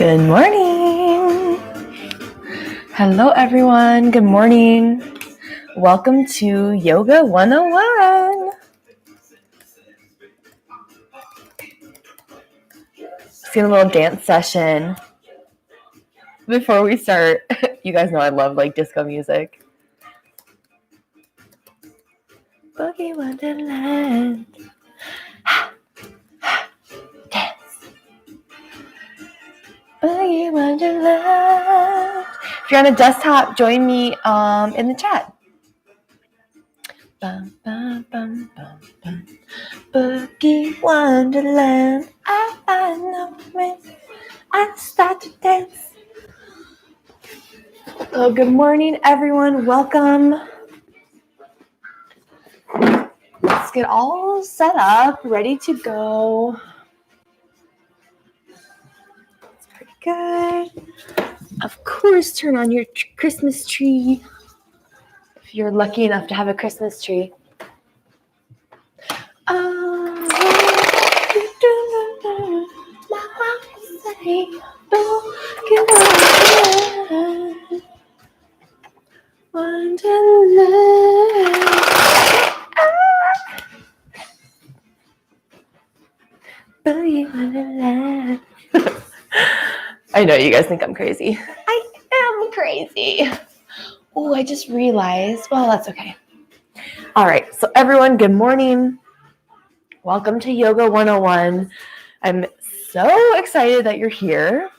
Good morning. Hello, everyone. Good morning. Welcome to Yoga 101. Let's get a little dance session. Before we start, you guys know I love disco music. Boogie Wonderland. Dance. Boogie Wonderland. If you're on a desktop, join me in the chat. Bum, bum, bum, bum, bum. Boogie Wonderland. I know when I start to dance. So good morning, everyone. Welcome. Let's get all set up, ready to go. It's pretty good. Of course, turn on your Christmas tree if you're lucky enough to have a Christmas tree. Wonderland. Wonderland. I know you guys think I'm crazy. I am crazy. Oh, I just realized. Well, that's okay. All right. So everyone, good morning. Welcome to Yoga 101. I'm so excited that you're here.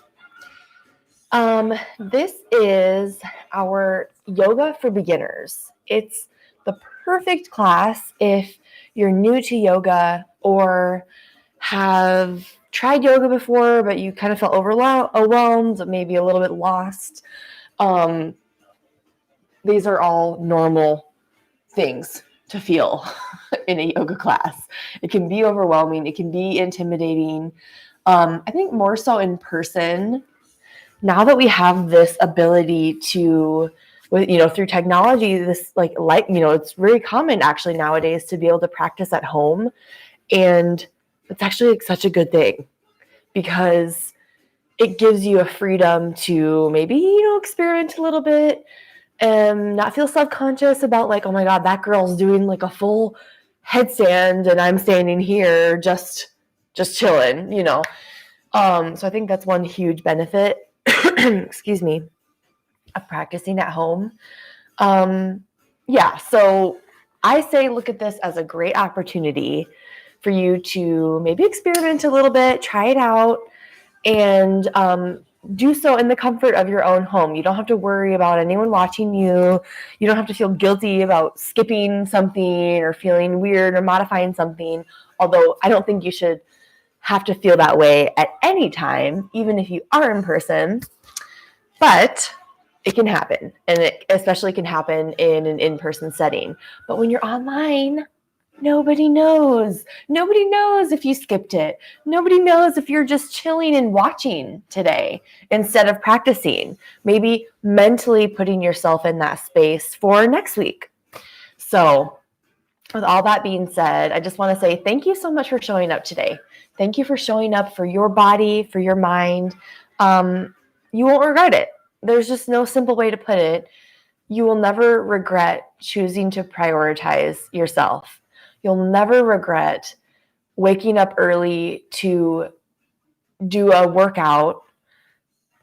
This is our Yoga for Beginners. It's the perfect class if you're new to yoga or have tried yoga before, but you kind of felt overwhelmed, maybe a little bit lost. These are all normal things to feel in a yoga class. It can be overwhelming. It can be intimidating. I think more so in person. Now that we have this ability to, through technology, this it's very common actually nowadays to be able to practice at home. And it's actually such a good thing because it gives you a freedom to maybe, experiment a little bit and not feel self-conscious about oh my God, that girl's doing a full headstand and I'm standing here just chilling, So I think that's one huge benefit, excuse me, of practicing at home. So I say look at this as a great opportunity for you to maybe experiment a little bit, try it out, and do so in the comfort of your own home. You don't have to worry about anyone watching you. You don't have to feel guilty about skipping something or feeling weird or modifying something, although I don't think you should have to feel that way at any time, even if you are in person. But it can happen, and it especially can happen in an in-person setting. But when you're online, nobody knows. Nobody knows if you skipped it. Nobody knows if you're just chilling and watching today instead of practicing. Maybe mentally putting yourself in that space for next week. So with all that being said, I just want to say thank you so much for showing up today. Thank you for showing up for your body, for your mind. You won't regret it. There's just no simple way to put it. You will never regret choosing to prioritize yourself. You'll never regret waking up early to do a workout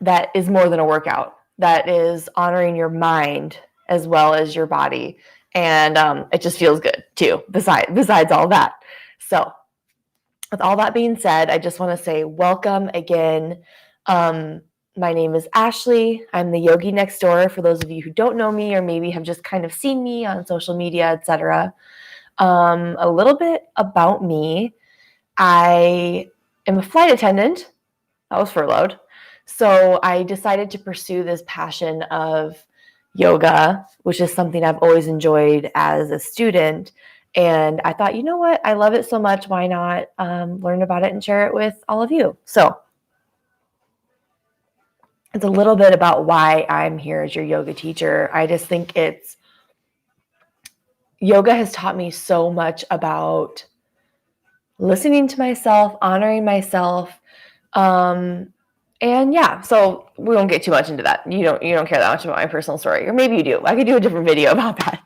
that is more than a workout, that is honoring your mind as well as your body. And it just feels good too, besides all that. So with all that being said, I just want to say welcome again. My name is Ashley. I'm the yogi next door for those of you who don't know me or maybe have just kind of seen me on social media, etc. A little bit about me. I am a flight attendant. I was furloughed. So I decided to pursue this passion of yoga, which is something I've always enjoyed as a student. And I thought, you know what? I love it so much. Why not learn about it and share it with all of you? So it's a little bit about why I'm here as your yoga teacher. I just think yoga has taught me so much about listening to myself, honoring myself, And yeah, so we won't get too much into that. You don't care that much about my personal story, or maybe you do. I could do a different video about that.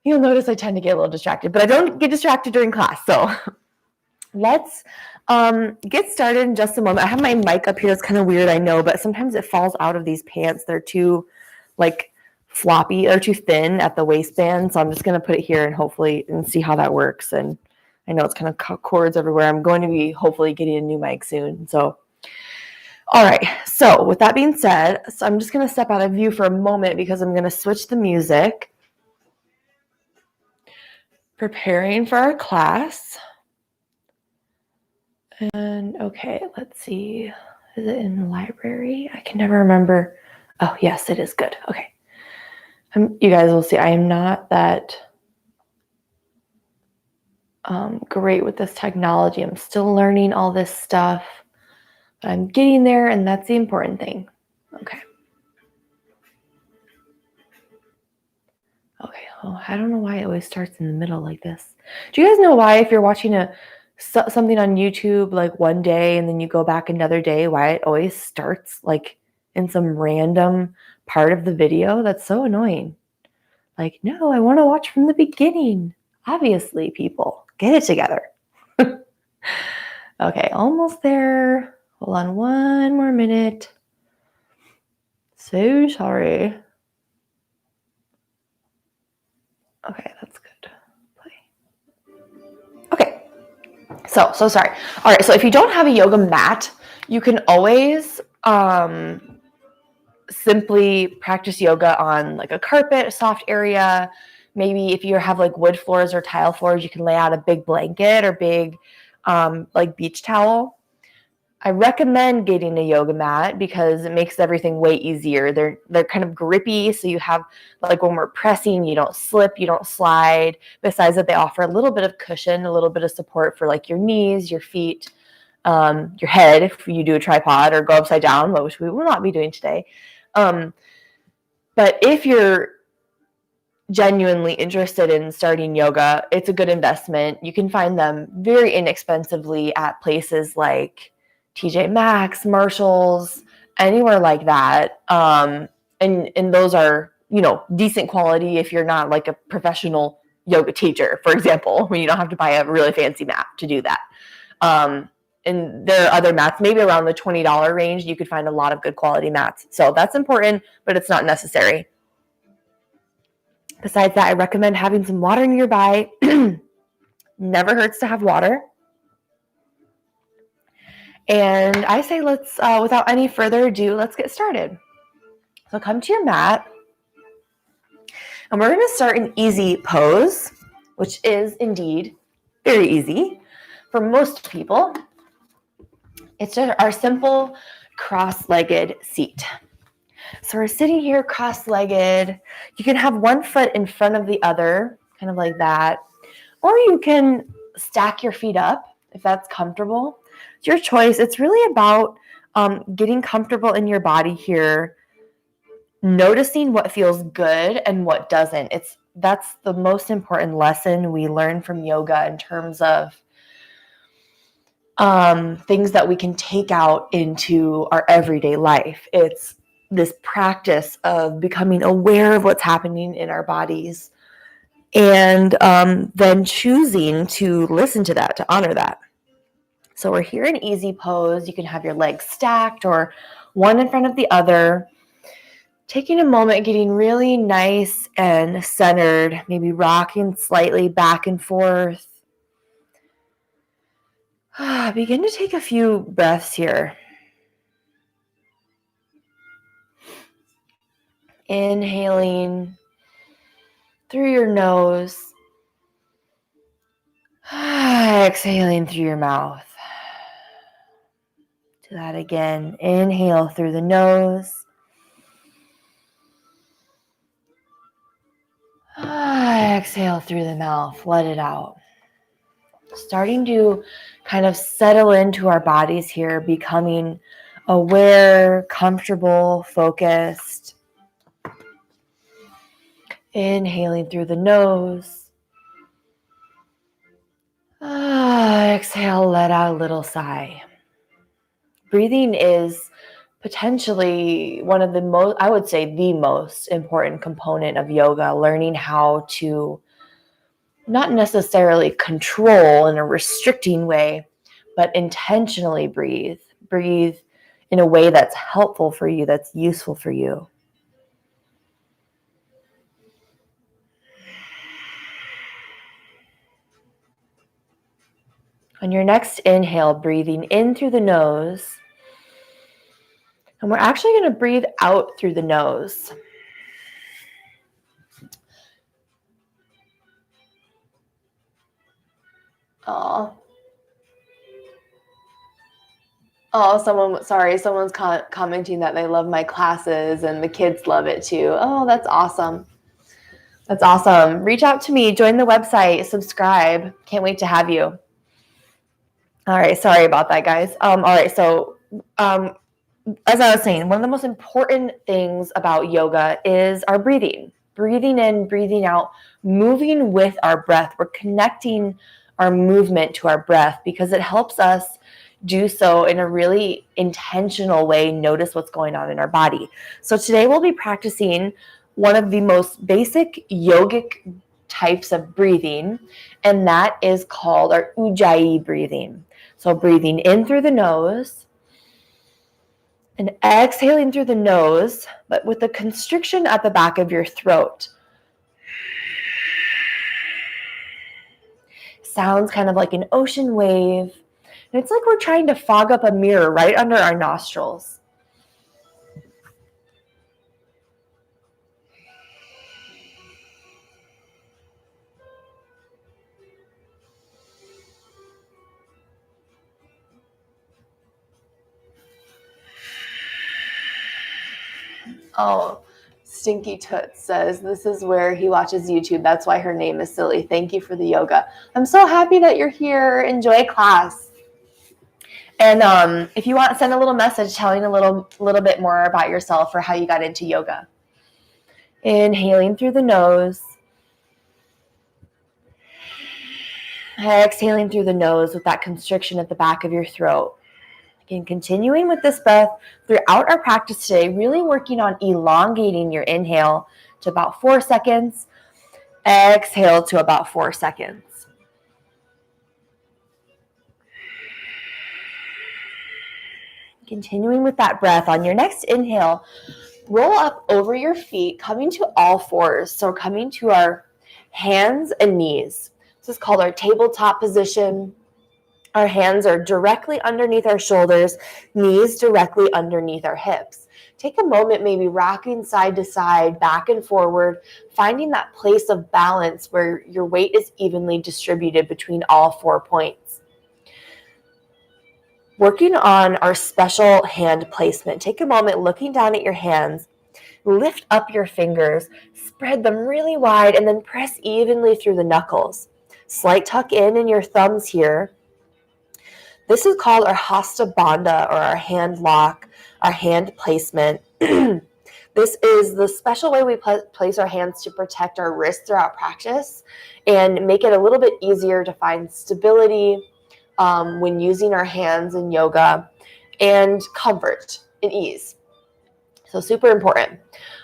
You'll notice I tend to get a little distracted, but I don't get distracted during class. So let's get started in just a moment. I have my mic up here. It's kind of weird, I know, but sometimes it falls out of these pants. They're too like floppy or too thin at the waistband. So I'm just going to put it here and hopefully and see how that works. And I know it's kind of cords everywhere. I'm going to be hopefully getting a new mic soon. So, all right. So with that being said, so I'm just going to step out of view for a moment because I'm going to switch the music. Preparing for our class. And okay, let's see. Is it in the library? I can never remember. Oh, yes, it is. Good. Okay. You guys will see I am not that great with this technology. I'm still learning all this stuff. But I'm getting there, and that's the important thing. Okay. Okay. Oh, I don't know why it always starts in the middle like this. Do you guys know why if you're watching something on YouTube like one day and then you go back another day, why it always starts like in some random part of the video? That's so annoying. Like, no, I want to watch from the beginning. Obviously, people, get it together. Okay, almost there. Hold on one more minute. So sorry. Okay, that's good. Play. Okay, so sorry. All right, so if you don't have a yoga mat, you can always simply practice yoga on like a carpet, a soft area. Maybe if you have like wood floors or tile floors, you can lay out a big blanket or big like beach towel. I recommend getting a yoga mat because it makes everything way easier. They're kind of grippy, so you have like when we're pressing, you don't slip, you don't slide. Besides that, they offer a little bit of cushion, a little bit of support for like your knees, your feet, your head if you do a tripod or go upside down, which we will not be doing today. But if you're genuinely interested in starting yoga, it's a good investment. You can find them very inexpensively at places like TJ Maxx, Marshalls, anywhere like that. And those are, decent quality if you're not like a professional yoga teacher, for example, when you don't have to buy a really fancy mat to do that. And there are other mats, maybe around the $20 range, you could find a lot of good quality mats. So that's important, but it's not necessary. Besides that, I recommend having some water nearby. Never hurts to have water. And I say let's, without any further ado, let's get started. So come to your mat. And we're going to start an easy pose, which is indeed very easy for most people. It's just our simple cross-legged seat. So we're sitting here cross-legged. You can have one foot in front of the other, kind of like that. Or you can stack your feet up if that's comfortable. It's your choice. It's really about getting comfortable in your body here, noticing what feels good and what doesn't. That's the most important lesson we learn from yoga in terms of things that we can take out into our everyday life. It's this practice of becoming aware of what's happening in our bodies and then choosing to listen to that, to honor that. So we're here in easy pose. You can have your legs stacked or one in front of the other. Taking a moment, getting really nice and centered, maybe rocking slightly back and forth. Begin to take a few breaths here. Inhaling through your nose. Exhaling through your mouth. Do that again. Inhale through the nose. Exhale through the mouth. Let it out. Starting to kind of settle into our bodies here, becoming aware, comfortable, focused. Inhaling through the nose. Exhale, let out a little sigh. breathing is potentially one of the most, I would say the most important component of yoga, learning how to not necessarily control in a restricting way, but intentionally breathe. Breathe in a way that's helpful for you, that's useful for you. On your next inhale, breathing in through the nose. And we're actually going to breathe out through the nose. Oh, someone's commenting that they love my classes and the kids love it too. Oh, that's awesome. That's awesome. Reach out to me, join the website, subscribe. Can't wait to have you. All right, sorry about that, guys. All right, so as I was saying, one of the most important things about yoga is our breathing. Breathing in, breathing out, moving with our breath. We're connecting our movement to our breath because it helps us do so in a really intentional way, notice what's going on in our body. So today we'll be practicing one of the most basic yogic types of breathing, and that is called our Ujjayi breathing. So breathing in through the nose and exhaling through the nose, but with a constriction at the back of your throat. Sounds kind of like an ocean wave. And it's like we're trying to fog up a mirror right under our nostrils. Oh, Stinky Toots says, this is where he watches YouTube. That's why her name is Silly. Thank you for the yoga. I'm so happy that you're here. Enjoy class. And if you want, send a little message telling a little bit more about yourself or how you got into yoga. Inhaling through the nose. Exhaling through the nose with that constriction at the back of your throat. Again, continuing with this breath throughout our practice today, really working on elongating your inhale to about 4 seconds. Exhale to about 4 seconds. Continuing with that breath, on your next inhale, roll up over your feet, coming to all fours. So coming to our hands and knees. This is called our tabletop position. Our hands are directly underneath our shoulders, knees directly underneath our hips. Take a moment, maybe rocking side to side, back and forward, finding that place of balance where your weight is evenly distributed between all 4 points. Working on our special hand placement. Take a moment looking down at your hands, lift up your fingers, spread them really wide, and then press evenly through the knuckles. Slight tuck in your thumbs here. This is called our Hasta Bandha, or our hand lock, our hand placement. This is the special way we place our hands to protect our wrists throughout practice and make it a little bit easier to find stability when using our hands in yoga, and comfort and ease. So super important.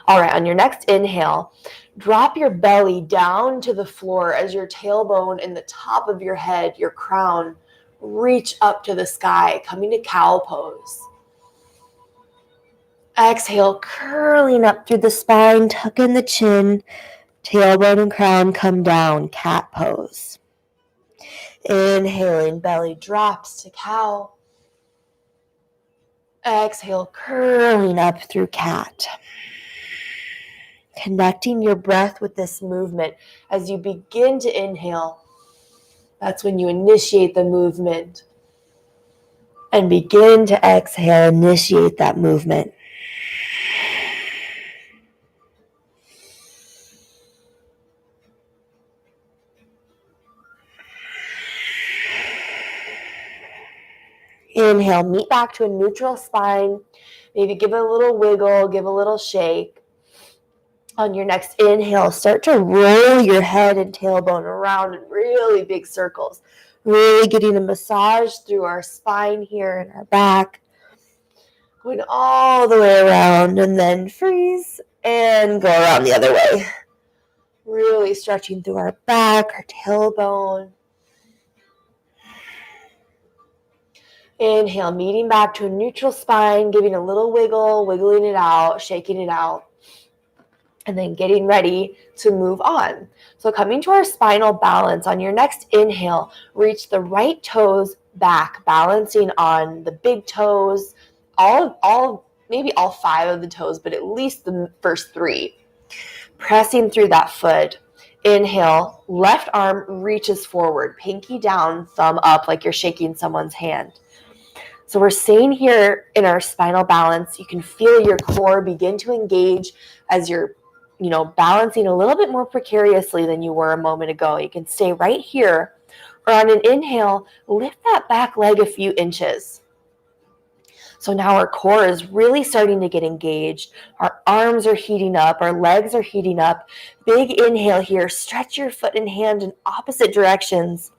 All right, on your next inhale, drop your belly down to the floor as your tailbone and the top of your head, your crown, reach up to the sky, coming to cow pose. Exhale, curling up through the spine, tuck in the chin, tailbone and crown come down, cat pose. Inhaling, belly drops to cow. Exhale, curling up through cat. Connecting your breath with this movement as you begin to inhale. That's when you initiate the movement. And begin to exhale, initiate that movement. Inhale, meet back to a neutral spine. Maybe give it a little wiggle, give a little shake. On your next inhale, start to roll your head and tailbone around in really big circles. Really getting a massage through our spine here and our back. Going all the way around and then freeze and go around the other way. Really stretching through our back, our tailbone. Inhale, meeting back to a neutral spine, giving a little wiggle, wiggling it out, shaking it out, and then getting ready to move on. So coming to our spinal balance, on your next inhale, reach the right toes back, balancing on the big toes, maybe all 5 of the toes, but at least the first 3. Pressing through that foot. Inhale, left arm reaches forward, pinky down, thumb up, like you're shaking someone's hand. So we're staying here in our spinal balance. You can feel your core begin to engage as you're, balancing a little bit more precariously than you were a moment ago. You can stay right here, or on an inhale, lift that back leg a few inches. So now our core is really starting to get engaged. Our arms are heating up. Our legs are heating up. Big inhale here. Stretch your foot and hand in opposite directions.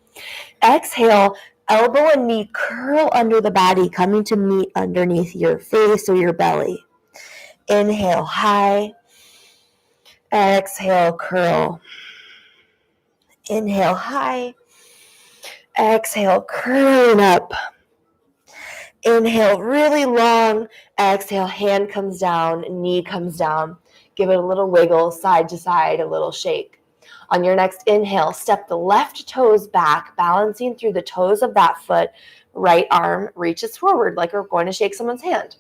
Exhale, elbow and knee curl under the body, coming to meet underneath your face or your belly. Inhale, high. Exhale, curl. Inhale, high. Exhale, curling up. Inhale, really long. Exhale, hand comes down, knee comes down. Give it a little wiggle, side to side, a little shake. On your next inhale, step the left toes back, balancing through the toes of that foot. Right arm reaches forward like we're going to shake someone's hand.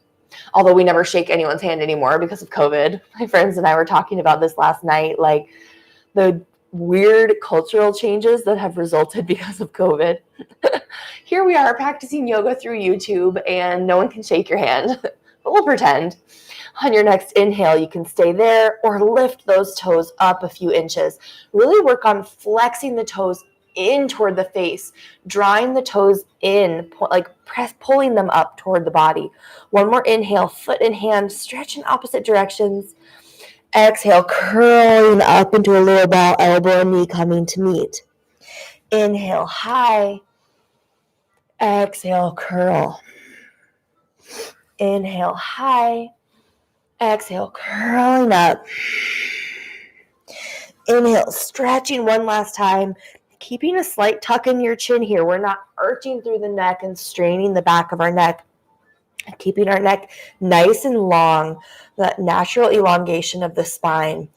Although we never shake anyone's hand anymore because of COVID. My friends and I were talking about this last night, like the weird cultural changes that have resulted because of COVID. Here we are practicing yoga through YouTube and no one can shake your hand, but we'll pretend. On your next inhale, you can stay there or lift those toes up a few inches. Really work on flexing the toes in toward the face, drawing the toes in, pulling them up toward the body. One more inhale, foot and hand, stretch in opposite directions. Exhale, curling up into a little ball, elbow and knee coming to meet. Inhale, high. Exhale, curl. Inhale, high. Exhale, curling up. Inhale, stretching one last time, keeping a slight tuck in your chin here. We're not arching through the neck and straining the back of our neck. Keeping our neck nice and long, that natural elongation of the spine.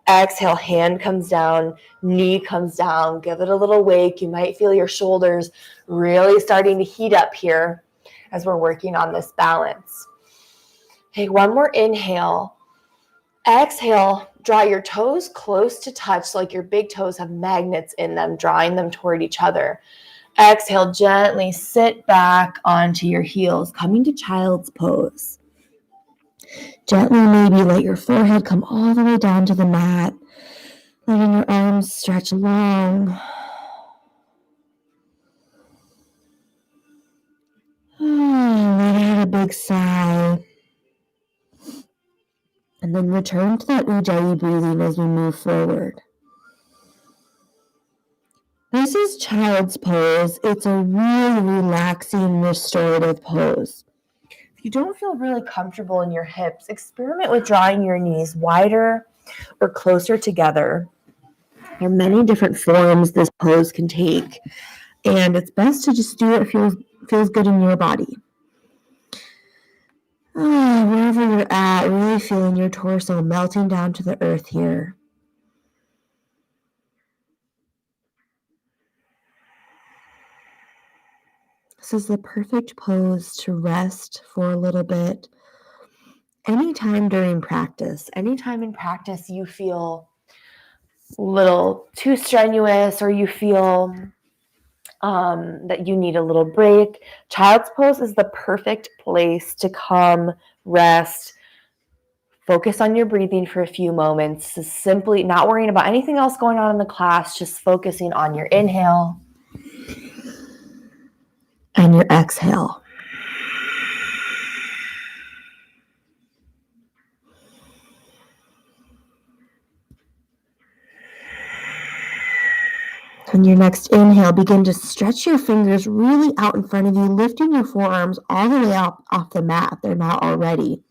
Exhale, hand comes down, knee comes down. Give it a little wake. You might feel your shoulders really starting to heat up here as we're working on this balance. Okay, one more inhale. Exhale, draw your toes close to touch, like your big toes have magnets in them, drawing them toward each other. Exhale, gently sit back onto your heels, coming to child's pose. Gently maybe let your forehead come all the way down to the mat, letting your arms stretch long. Let out a big sigh. And then return to that Ujjayi breathing as we move forward. This is child's pose. It's a really relaxing, restorative pose. If you don't feel really comfortable in your hips, experiment with drawing your knees wider or closer together. There are many different forms this pose can take, and it's best to just do what feels good in your body. Wherever you're at, really feeling your torso melting down to the earth here. This is the perfect pose to rest for a little bit. Anytime during practice, anytime in practice you feel a little too strenuous or you feel that you need a little break, child's pose is the perfect place to come, rest, focus on your breathing for a few moments, simply not worrying about anything else going on in the class, just focusing on your inhale and your exhale. On your next inhale, begin to stretch your fingers really out in front of you, lifting your forearms all the way up off the mat if they're not already.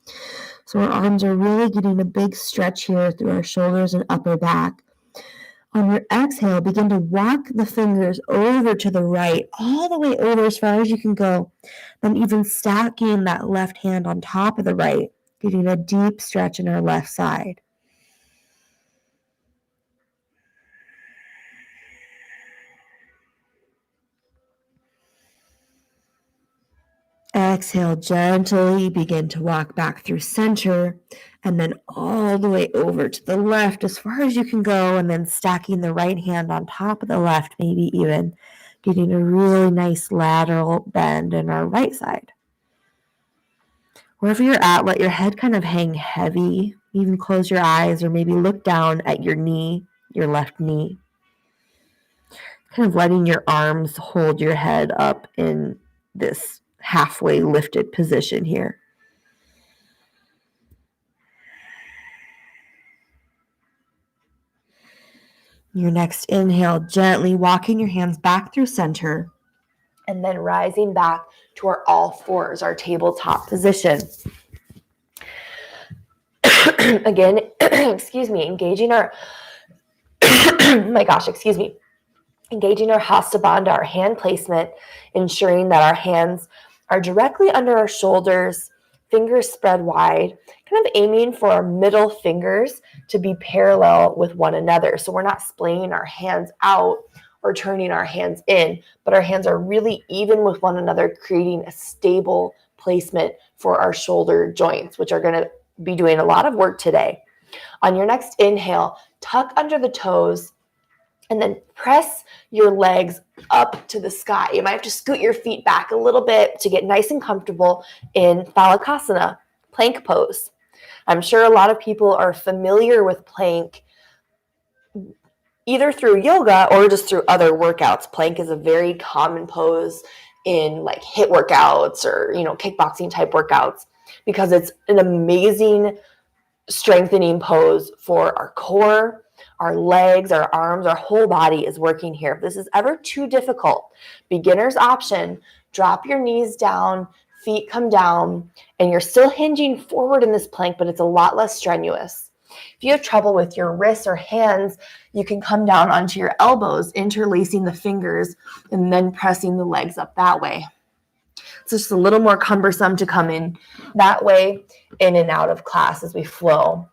So our arms are really getting a big stretch here through our shoulders and upper back. On your exhale, begin to walk the fingers over to the right, all the way over as far as you can go. Then even stacking that left hand on top of the right, getting a deep stretch in our left side. Exhale, gently begin to walk back through center and then all the way over to the left as far as you can go, and then stacking the right hand on top of the left, maybe even getting a really nice lateral bend in our right side. Wherever you're at, let your head kind of hang heavy. Even close your eyes or maybe look down at your knee, your left knee. Kind of letting your arms hold your head up in this halfway lifted position here. Your next inhale, gently walking your hands back through center and then rising back to our all fours, our tabletop position. Again, engaging our, engaging our Hasta Bandha, our hand placement, ensuring that our hands are directly under our shoulders, fingers spread wide, kind of aiming for our middle fingers to be parallel with one another. So we're not splaying our hands out or turning our hands in, but our hands are really even with one another, creating a stable placement for our shoulder joints, which are going to be doing a lot of work today. On your next inhale, tuck under the toes and then press your legs up to the sky. You might have to scoot your feet back a little bit to get nice and comfortable in Phalakasana, plank pose. I'm sure a lot of people are familiar with plank either through yoga or just through other workouts. Plank is a very common pose in like HIIT workouts or, kickboxing type workouts because it's an amazing strengthening pose for our core, our legs, our arms, our whole body is working here. If this is ever too difficult, beginner's option, drop your knees down, feet come down, and you're still hinging forward in this plank, but it's a lot less strenuous. If you have trouble with your wrists or hands, you can come down onto your elbows, interlacing the fingers, and then pressing the legs up that way. It's just a little more cumbersome to come in that way, in and out of class as we flow.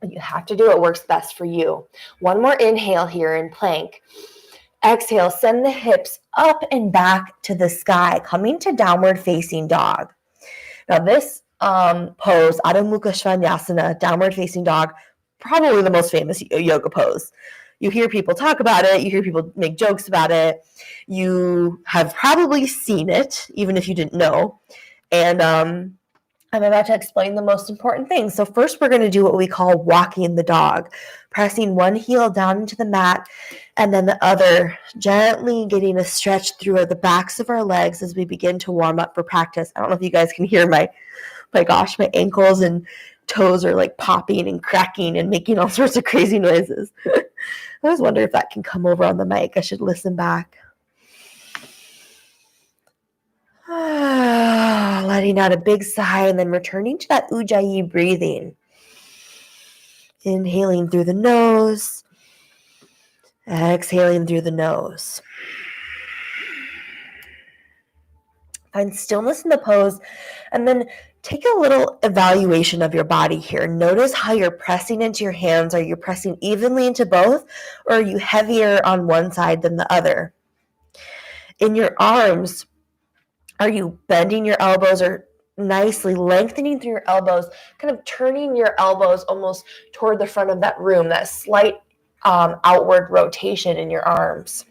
But you have to do what works best for you. One more inhale here in plank. Exhale, send the hips up and back to the sky, coming to downward facing dog. Now this pose, Adho Mukha Svanasana, downward facing dog, probably the most famous yoga pose. You hear people talk about it. You hear people make jokes about it. You have probably seen it, even if you didn't know. And I'm about to explain the most important thing. So first, we're going to do what we call walking the dog, pressing one heel down into the mat and then the other, gently getting a stretch through the backs of our legs as we begin to warm up for practice. I don't know if you guys can hear my ankles and toes are like popping and cracking and making all sorts of crazy noises. I always wonder if that can come over on the mic. I should listen back. Letting out a big sigh and then returning to that Ujjayi breathing. Inhaling through the nose, exhaling through the nose. Find stillness in the pose and then take a little evaluation of your body here. Notice how you're pressing into your hands. Are you pressing evenly into both, or are you heavier on one side than the other? In your arms, are you bending your elbows or nicely lengthening through your elbows, kind of turning your elbows almost toward the front of that room, that slight outward rotation in your arms?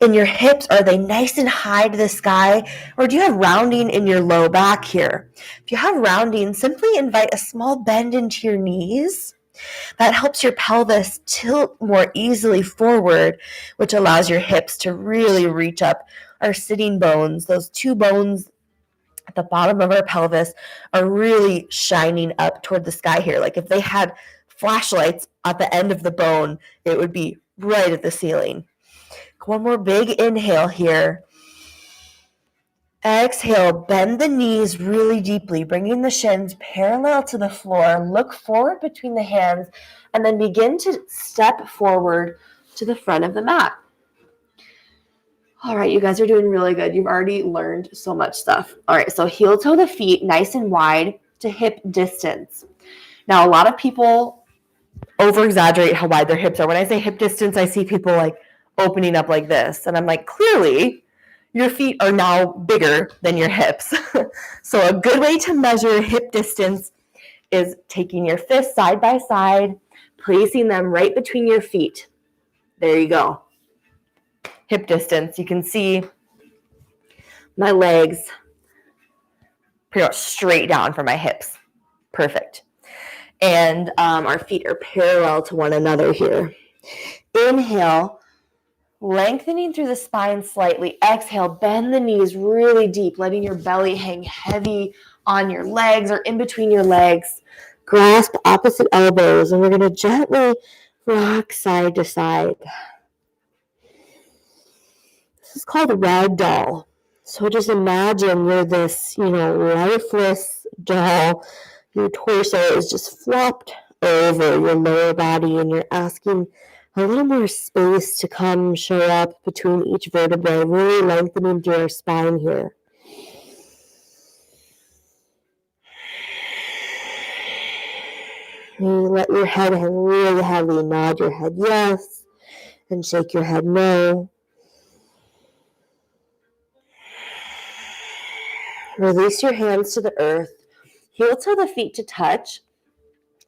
In your hips, are they nice and high to the sky, or do you have rounding in your low back here? If you have rounding, simply invite a small bend into your knees. That helps your pelvis tilt more easily forward, which allows your hips to really reach up. Our sitting bones, those two bones at the bottom of our pelvis, are really shining up toward the sky here. Like if they had flashlights at the end of the bone, it would be right at the ceiling. One more big inhale here. Exhale, bend the knees really deeply, bringing the shins parallel to the floor. Look forward between the hands, and then begin to step forward to the front of the mat. All right, you guys are doing really good. You've already learned so much stuff. All right, so heel toe the feet nice and wide to hip distance. Now, a lot of people over-exaggerate how wide their hips are. When I say hip distance, I see people like opening up like this. And I'm like, clearly, your feet are now bigger than your hips. So a good way to measure hip distance is taking your fists side by side, placing them right between your feet. There you go. Hip distance. You can see my legs pretty much straight down from my hips. Perfect. And our feet are parallel to one another here. Inhale, lengthening through the spine slightly. Exhale, bend the knees really deep, letting your belly hang heavy on your legs or in between your legs. Grasp opposite elbows, and we're going to gently rock side to side. This is called a ragdoll. So just imagine you're this, lifeless doll. Your torso is just flopped over your lower body, and you're asking a little more space to come show up between each vertebrae, really lengthening through your spine here. You let your head hang really heavy. Nod your head yes, and shake your head no. Release your hands to the earth. Heel toe the feet to touch.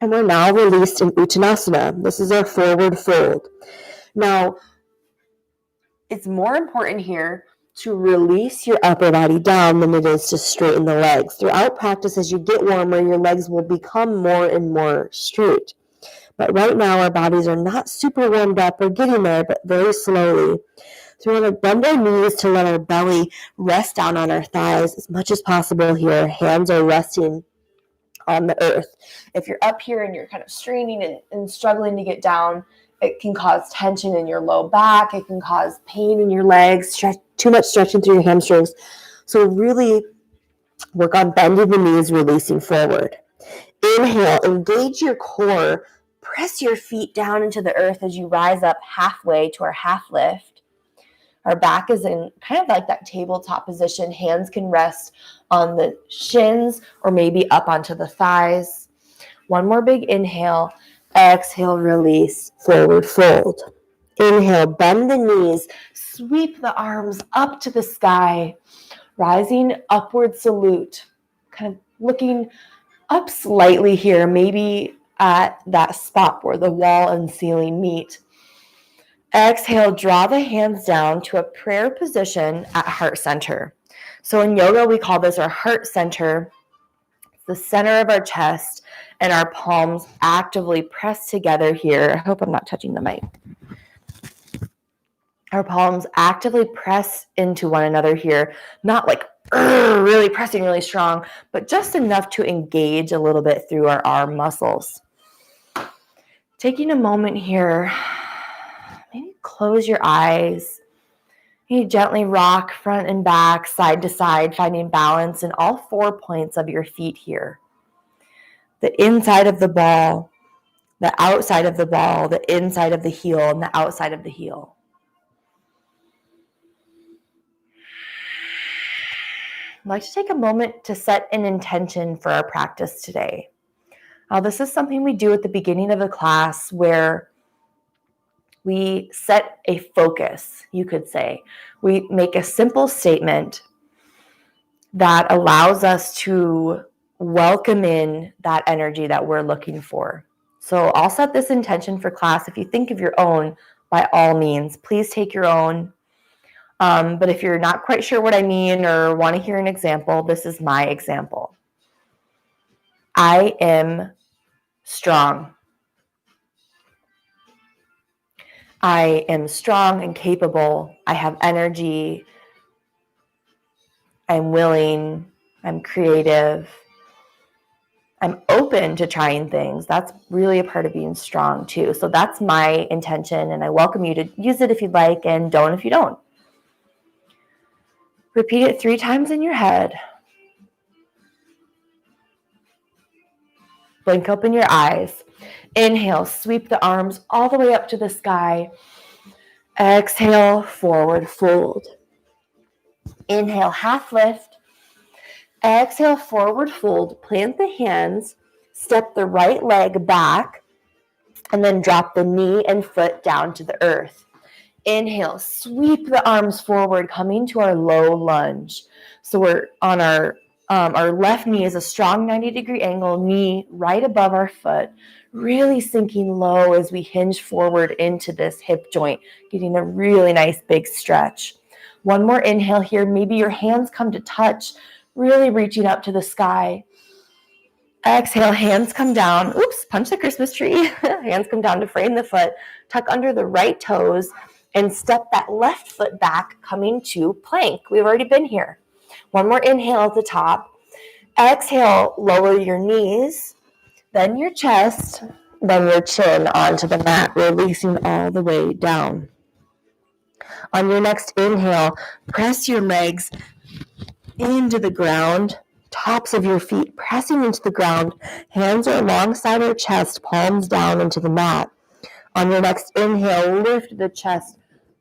And we're now released in Uttanasana. This is our forward fold. Now, it's more important here to release your upper body down than it is to straighten the legs. Throughout practice, as you get warmer, your legs will become more and more straight. But right now, our bodies are not super warmed up. We're getting there, but very slowly. So we're going to bend our knees to let our belly rest down on our thighs as much as possible here. Hands are resting on the earth. If you're up here and you're kind of straining and struggling to get down, it can cause tension in your low back. It can cause pain in your legs, too much stretching through your hamstrings. So really work on bending the knees, releasing forward. Inhale, engage your core. Press your feet down into the earth as you rise up halfway to our half lift. Our back is in kind of like that tabletop position. Hands can rest on the shins or maybe up onto the thighs. One more big inhale. Exhale, release, forward fold. Inhale, bend the knees. Sweep the arms up to the sky. Rising upward salute. Kind of looking up slightly here, maybe at that spot where the wall and ceiling meet. Exhale, draw the hands down to a prayer position at heart center. So in yoga, we call this our heart center. It's the center of our chest, and our palms actively press together here. I hope I'm not touching the mic. Our palms actively press into one another here, not like really pressing really strong, but just enough to engage a little bit through our arm muscles. Taking a moment here, maybe close your eyes. You gently rock front and back, side to side, finding balance in all 4 points of your feet here. The inside of the ball, the outside of the ball, the inside of the heel, and the outside of the heel. I'd like to take a moment to set an intention for our practice today. Now, this is something we do at the beginning of a class where we set a focus, you could say. We make a simple statement that allows us to welcome in that energy that we're looking for. So I'll set this intention for class. If you think of your own, by all means, please take your own. But if you're not quite sure what I mean or want to hear an example, this is my example. I am strong. I am strong and capable. I have energy. I'm willing. I'm creative. I'm open to trying things. That's really a part of being strong too. So that's my intention, and I welcome you to use it if you'd like and don't if you don't. Repeat it 3 times in your head. Blink open your eyes. Inhale, sweep the arms all the way up to the sky. Exhale, forward fold. Inhale, half lift. Exhale, forward fold. Plant the hands. Step the right leg back. And then drop the knee and foot down to the earth. Inhale, sweep the arms forward, coming to our low lunge. So we're on our left knee is a strong 90-degree angle, knee right above our foot, really sinking low as we hinge forward into this hip joint, getting a really nice big stretch. One more inhale here. Maybe your hands come to touch, really reaching up to the sky. Exhale, hands come down. Oops, punch the Christmas tree. Hands come down to frame the foot, tuck under the right toes, and step that left foot back, coming to plank. We've already been here. One more inhale at the top. Exhale, lower your knees, then your chest, then your chin onto the mat, releasing all the way down. On your next inhale, press your legs into the ground, tops of your feet pressing into the ground. Hands are alongside our chest, palms down into the mat. On your next inhale, lift the chest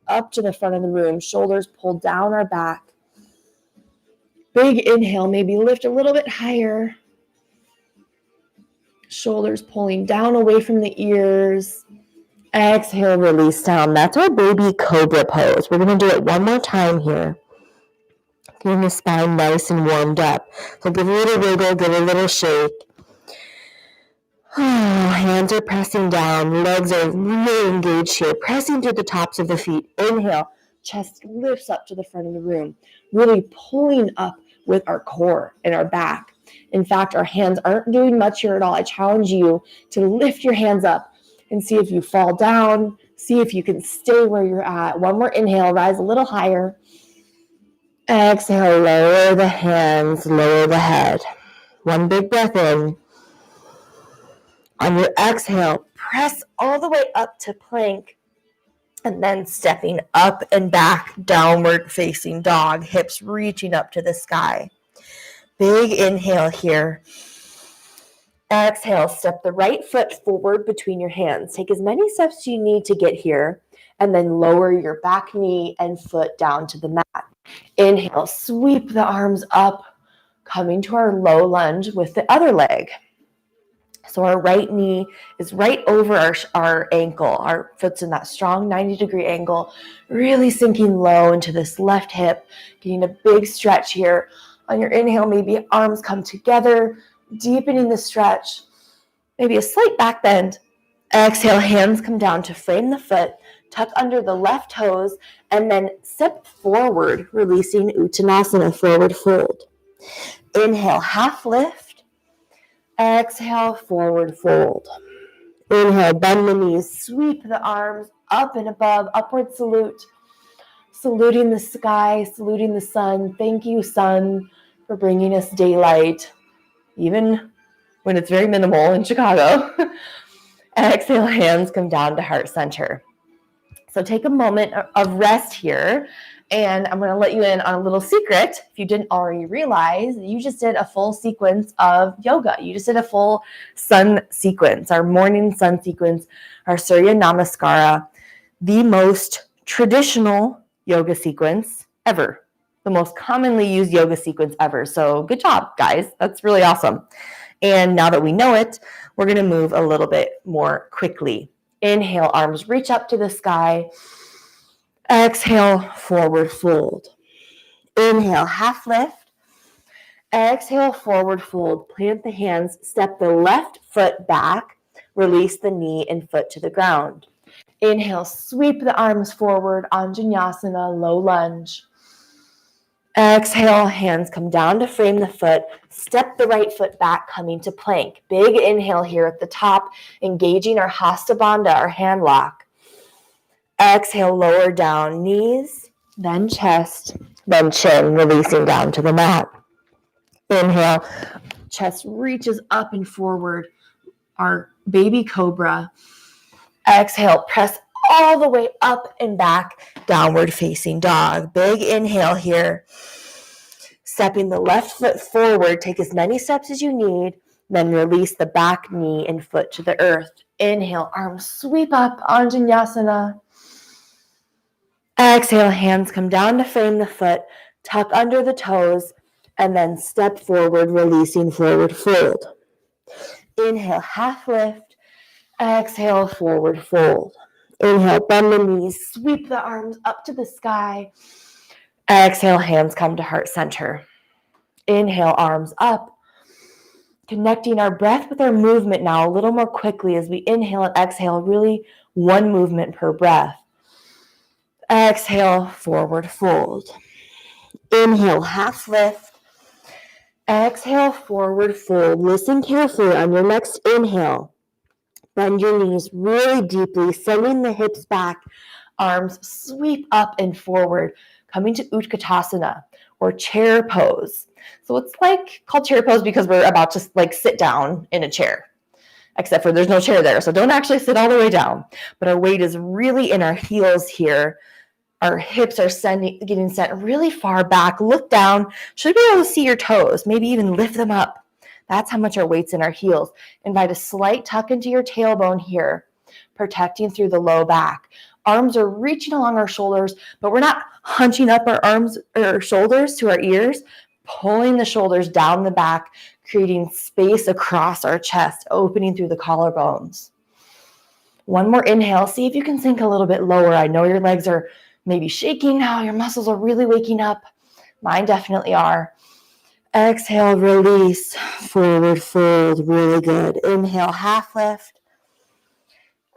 up to the front of the room, shoulders pulled down our back. Big inhale, maybe lift a little bit higher. Shoulders pulling down away from the ears. Exhale, release down. That's our baby cobra pose. We're going to do it one more time here. Getting the spine nice and warmed up. So give a little wiggle, give a little shake. Hands are pressing down. Legs are really engaged here, pressing to the tops of the feet. Inhale, chest lifts up to the front of the room, really pulling up with our core and our back. In fact, our hands aren't doing much here at all. I challenge you to lift your hands up and see if you fall down. See if you can stay where you're at. One more inhale, rise a little higher. Exhale, lower the hands, lower the head. One big breath in. On your exhale, press all the way up to plank, and then stepping up and back, downward facing dog, hips reaching up to the sky. Big inhale here. Exhale, step the right foot forward between your hands. Take as many steps as you need to get here, and then lower your back knee and foot down to the mat. Inhale, sweep the arms up, coming to our low lunge with the other leg. So our right knee is right over our ankle. Our foot's in that strong 90-degree angle, really sinking low into this left hip, getting a big stretch here. On your inhale, maybe arms come together, deepening the stretch, maybe a slight back bend. Exhale, hands come down to frame the foot, tuck under the left toes, and then step forward, releasing Uttanasana, forward fold. Inhale, half lift. Exhale, forward fold. Inhale, bend the knees, sweep the arms up and above, upward salute. Saluting the sky, saluting the sun. Thank you, sun, for bringing us daylight, even when it's very minimal in Chicago. Exhale, hands come down to heart center. So take a moment of rest here, and I'm going to let you in on a little secret. If you didn't already realize, you just did a full sequence of yoga. You just did a full sun sequence, our morning sun sequence, our Surya Namaskara, the most traditional yoga sequence ever, the most commonly used yoga sequence ever. So good job, guys. That's really awesome. And now that we know it, we're going to move a little bit more quickly. Inhale, arms reach up to the sky. Exhale, forward fold. Inhale, half lift. Exhale, forward fold. Plant the hands, step the left foot back, release the knee and foot to the ground. Inhale, sweep the arms forward, Anjaneyasana, low lunge. Exhale, hands come down to frame the foot. Step the right foot back, coming to plank. Big inhale here at the top, engaging our Hasta Bandha, our hand lock. Exhale, lower down, knees, then chest, then chin, releasing down to the mat. Inhale, Chest reaches up and forward. Our baby cobra. Exhale, press all the way up and back, downward facing dog. Big inhale here. Stepping the left foot forward, take as many steps as you need, then release the back knee and foot to the earth. Inhale, arms sweep up, Anjaneyasana. Exhale, hands come down to frame the foot, tuck under the toes, and then step forward, releasing forward fold. Inhale, half lift. Exhale, forward fold. Inhale, bend the knees, sweep the arms up to the sky. Exhale, hands come to heart center. Inhale, arms up. Connecting our breath with our movement now a little more quickly as we inhale and exhale, really one movement per breath. Exhale, forward fold. Inhale, half lift. Exhale, forward fold. Listen carefully on your next inhale. Bend your knees really deeply, sending the hips back. Arms sweep up and forward, coming to Utkatasana or chair pose. So it's like called chair pose because we're about to like sit down in a chair, except for there's no chair there. So don't actually sit all the way down, but our weight is really in our heels here. Our hips are getting sent really far back. Look down. Should be able to see your toes, maybe even lift them up. That's how much our weight's in our heels. Invite a slight tuck into your tailbone here, protecting through the low back. Arms are reaching along our shoulders, but we're not hunching up our arms or shoulders to our ears, pulling the shoulders down the back, creating space across our chest, opening through the collarbones. One more inhale. See if you can sink a little bit lower. I know your legs are maybe shaking now. Your muscles are really waking up. Mine definitely are. Exhale, release, forward fold, really good. Inhale, half lift.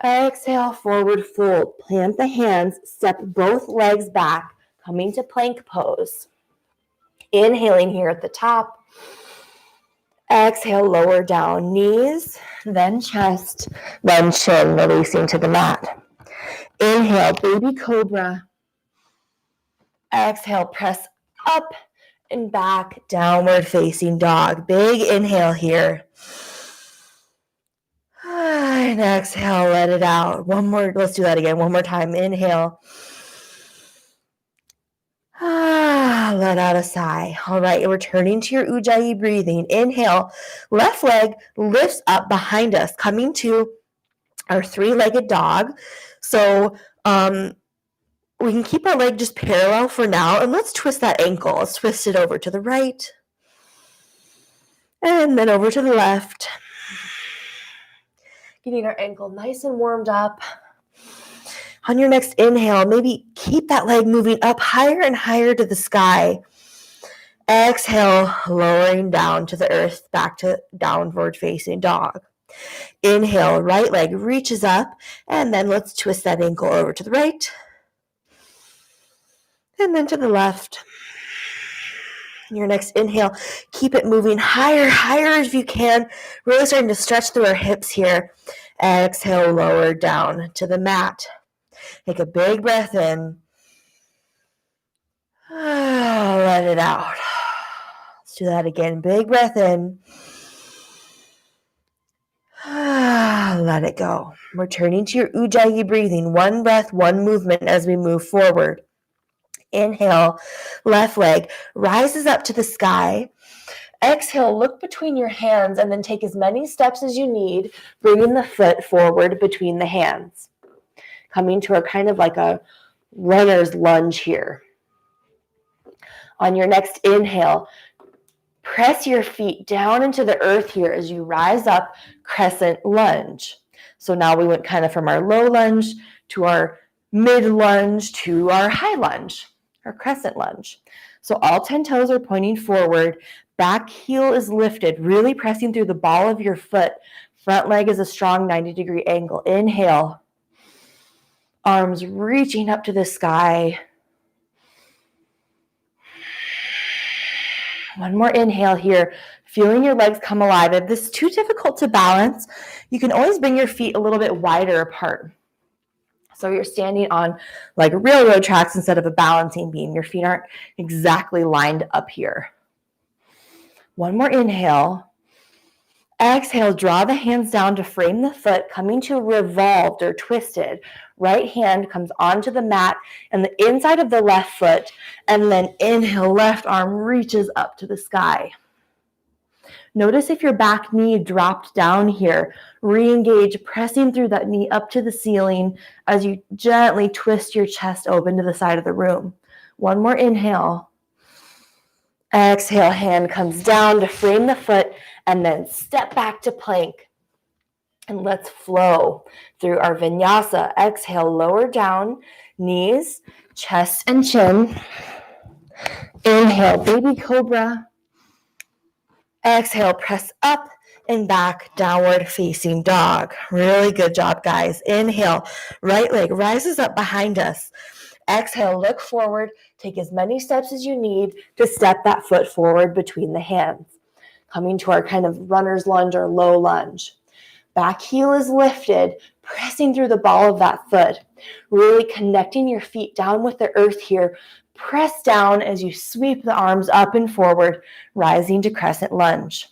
Exhale, forward fold. Plant the hands, step both legs back, coming to plank pose. Inhaling here at the top. Exhale, lower down, knees, then chest, then chin, releasing to the mat. Inhale, baby cobra. Exhale, press up and back, downward facing dog. Big inhale here. And exhale, let it out. Let's do that again. One more time. Inhale. Let out a sigh. All right, returning to your Ujjayi breathing. Inhale, left leg lifts up behind us, coming to our three-legged dog. So we can keep our leg just parallel for now, and let's twist that ankle. Let's twist it over to the right, and then over to the left. Getting our ankle nice and warmed up. On your next inhale, maybe keep that leg moving up higher and higher to the sky. Exhale, lowering down to the earth, back to downward facing dog. Inhale, right leg reaches up, and then let's twist that ankle over to the right, and then to the left. Your next inhale, keep it moving higher if you can. Really starting to stretch through our hips here. Exhale, lower down to the mat. Take a big breath in. Let it out. Let's do that again. Big breath in. Let it go. Returning to your Ujjayi breathing. One breath, one movement as we move forward. Inhale, left leg rises up to the sky. Exhale, look between your hands and then take as many steps as you need, bringing the foot forward between the hands. Coming to a kind of like a runner's lunge here. On your next inhale, press your feet down into the earth here as you rise up, crescent lunge. So now we went kind of from our low lunge to our mid lunge to our high lunge, our crescent lunge. So all 10 toes are pointing forward. Back heel is lifted, really pressing through the ball of your foot. Front leg is a strong 90-degree angle. Inhale. Arms reaching up to the sky. One more inhale here. Feeling your legs come alive. If this is too difficult to balance, you can always bring your feet a little bit wider apart. So you're standing on like railroad tracks instead of a balancing beam. Your feet aren't exactly lined up here. One more inhale. Exhale, draw the hands down to frame the foot, coming to revolved or twisted. Right hand comes onto the mat and the inside of the left foot, and then inhale, left arm reaches up to the sky. Notice if your back knee dropped down here. Re-engage, pressing through that knee up to the ceiling as you gently twist your chest open to the side of the room. One more inhale. Exhale, hand comes down to frame the foot, and then step back to plank. And let's flow through our vinyasa. Exhale, lower down, knees, chest and chin. Inhale, baby cobra. Exhale, press up and back, downward facing dog. Really good job, guys. Inhale, right leg rises up behind us. Exhale, look forward. Take as many steps as you need to step that foot forward between the hands. Coming to our kind of runner's lunge or low lunge. Back heel is lifted, pressing through the ball of that foot. Really connecting your feet down with the earth here. Press down as you sweep the arms up and forward, rising to crescent lunge.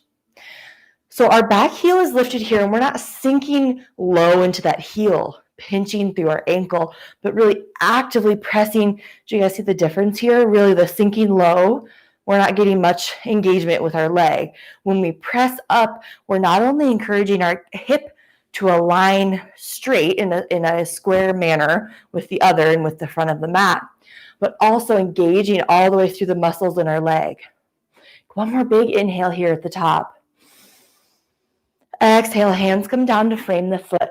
So our back heel is lifted here, and we're not sinking low into that heel, pinching through our ankle, but really actively pressing. Do you guys see the difference here? Really the sinking low, we're not getting much engagement with our leg. When we press up, we're not only encouraging our hip to align straight in a square manner with the other and with the front of the mat, but also engaging all the way through the muscles in our leg. One more big inhale here at the top. Exhale, hands come down to frame the foot.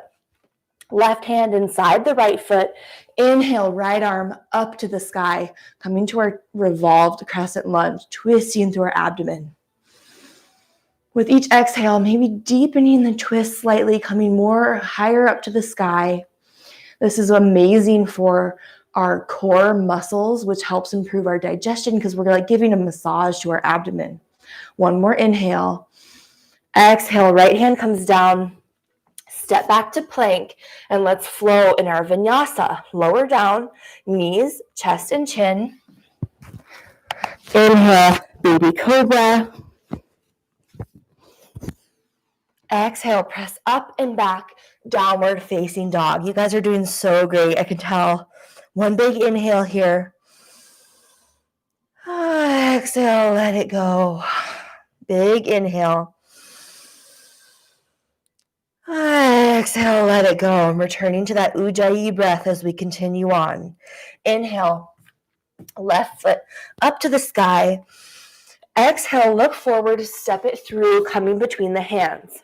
Left hand inside the right foot. Inhale, right arm up to the sky, coming to our revolved crescent lunge, twisting through our abdomen. With each exhale, maybe deepening the twist slightly, coming more higher up to the sky. This is amazing for our core muscles, which helps improve our digestion because we're like giving a massage to our abdomen. One more inhale. Exhale, right hand comes down. Step back to plank, and let's flow in our vinyasa. Lower down, knees, chest and chin. Inhale, baby cobra. Exhale, press up and back, downward facing dog. You guys are doing so great, I can tell. One big inhale here. Exhale, let it go. Big inhale. Exhale, let it go. I'm returning to that Ujjayi breath as we continue on. Inhale, left foot up to the sky. Exhale, look forward, step it through, coming between the hands.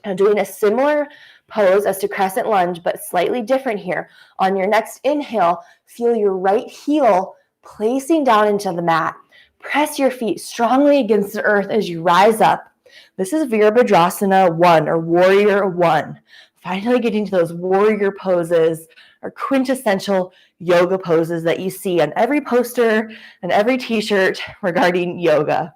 Now doing a similar pose as to crescent lunge, but slightly different here. On your next inhale, feel your right heel placing down into the mat. Press your feet strongly against the earth as you rise up. This is Virabhadrasana 1 or Warrior 1. Finally getting to those warrior poses or quintessential yoga poses that you see on every poster and every t-shirt regarding yoga.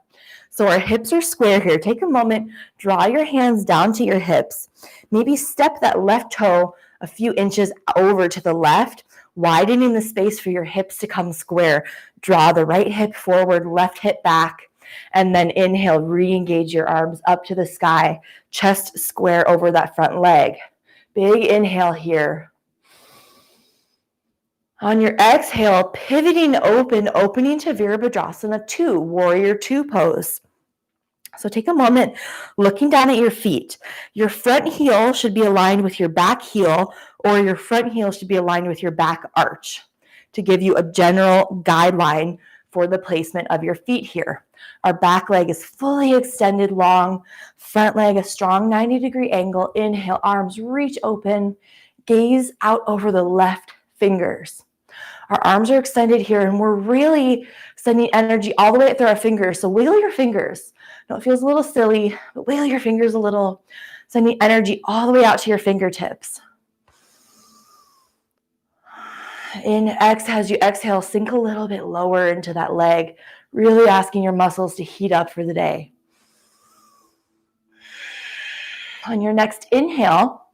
So our hips are square here. Take a moment, draw your hands down to your hips. Maybe step that left toe a few inches over to the left, widening the space for your hips to come square. Draw the right hip forward, left hip back. And then inhale, re-engage your arms up to the sky, chest square over that front leg. Big inhale here. On your exhale, pivoting open, opening to Virabhadrasana 2, Warrior 2 pose. So take a moment, looking down at your feet. Your front heel should be aligned with your back heel, or your front heel should be aligned with your back arch to give you a general guideline for the placement of your feet here. Our back leg is fully extended long, front leg a strong 90-degree angle. Inhale, arms reach open, gaze out over the left fingers. Our arms are extended here, and we're really sending energy all the way through our fingers. So wiggle your fingers. I know it feels a little silly, but wiggle your fingers a little, sending energy all the way out to your fingertips. As you exhale, sink a little bit lower into that leg, really asking your muscles to heat up for the day. On your next inhale,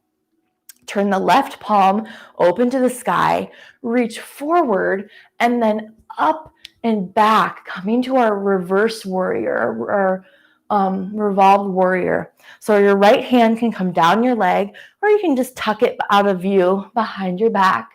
turn the left palm open to the sky, reach forward, and then up and back, coming to our reverse warrior, or revolved warrior. So your right hand can come down your leg, or you can just tuck it out of view behind your back.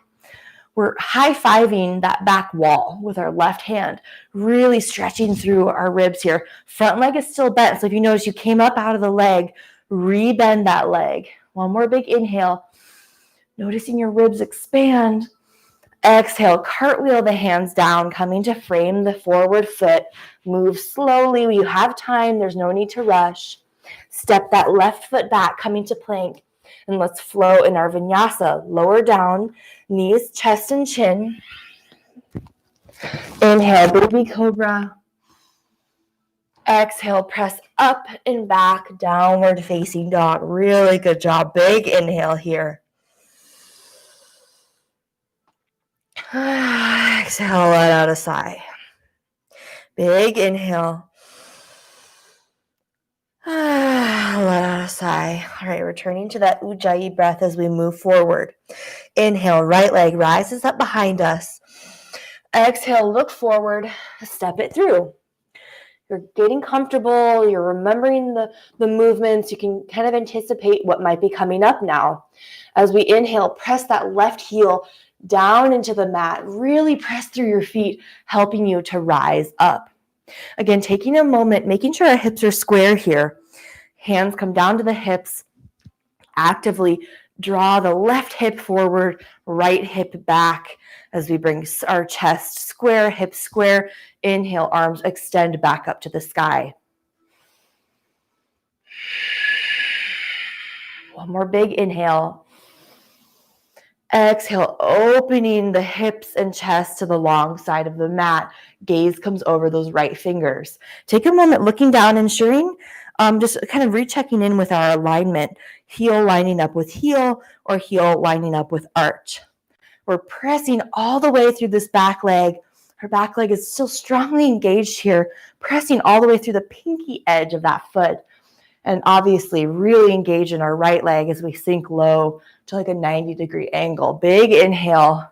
We're high-fiving that back wall with our left hand, really stretching through our ribs here. Front leg is still bent, so if you notice you came up out of the leg, rebend that leg. One more big inhale, noticing your ribs expand. Exhale, cartwheel the hands down, coming to frame the forward foot. Move slowly. You have time. There's no need to rush. Step that left foot back, coming to plank. And let's flow in our vinyasa. Lower down, knees, chest, and chin. Inhale, baby cobra. Exhale, press up and back, downward facing dog. Really good job. Big inhale here. Exhale, let out a sigh. Big inhale. Let out a sigh. All right, returning to that Ujjayi breath as we move forward. Inhale, right leg rises up behind us. Exhale, look forward, step it through. You're getting comfortable, you're remembering the movements, you can kind of anticipate what might be coming up now. As we inhale, press that left heel down into the mat, really press through your feet, helping you to rise up. Again, taking a moment, making sure our hips are square here. Hands come down to the hips. Actively draw the left hip forward, right hip back as we bring our chest square, hips square. Inhale, arms extend back up to the sky. One more big inhale. Exhale, opening the hips and chest to the long side of the mat. Gaze comes over those right fingers. Take a moment looking down, ensuring just kind of rechecking in with our alignment. Heel lining up with heel or heel lining up with arch. We're pressing all the way through this back leg. Her back leg is still strongly engaged here, pressing all the way through the pinky edge of that foot. And obviously really engage in our right leg as we sink low to like a 90-degree angle. Big inhale.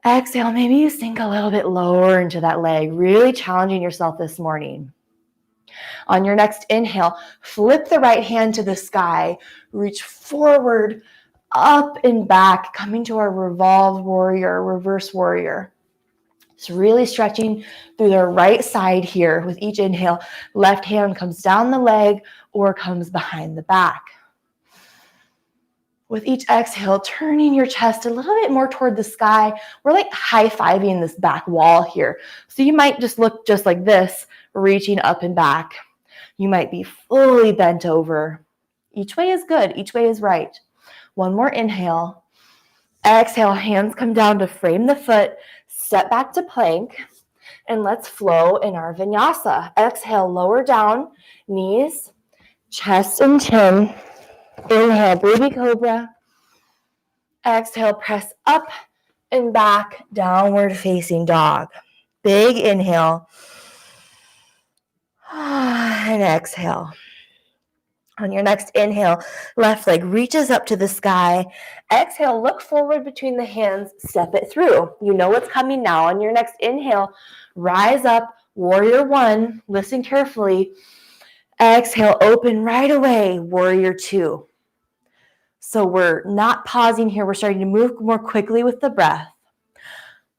Exhale, maybe you sink a little bit lower into that leg, really challenging yourself this morning. On your next inhale, flip the right hand to the sky, reach forward, up and back, coming to our revolved warrior, reverse warrior. So really stretching through the right side here with each inhale. Left hand comes down the leg or comes behind the back. With each exhale, turning your chest a little bit more toward the sky. We're like high-fiving this back wall here. So you might just look just like this, reaching up and back. You might be fully bent over. Each way is good. Each way is right. One more inhale. Exhale, hands come down to frame the foot. Step back to plank. And let's flow in our vinyasa. Exhale, lower down, knees, chest and chin. Inhale, baby cobra. Exhale, press up and back, downward facing dog. Big inhale. And exhale. On your next inhale, left leg reaches up to the sky. Exhale, look forward between the hands, step it through. You know what's coming now. On your next inhale, rise up, warrior one. Listen carefully. Exhale, open right away, warrior two. So we're not pausing here. We're starting to move more quickly with the breath.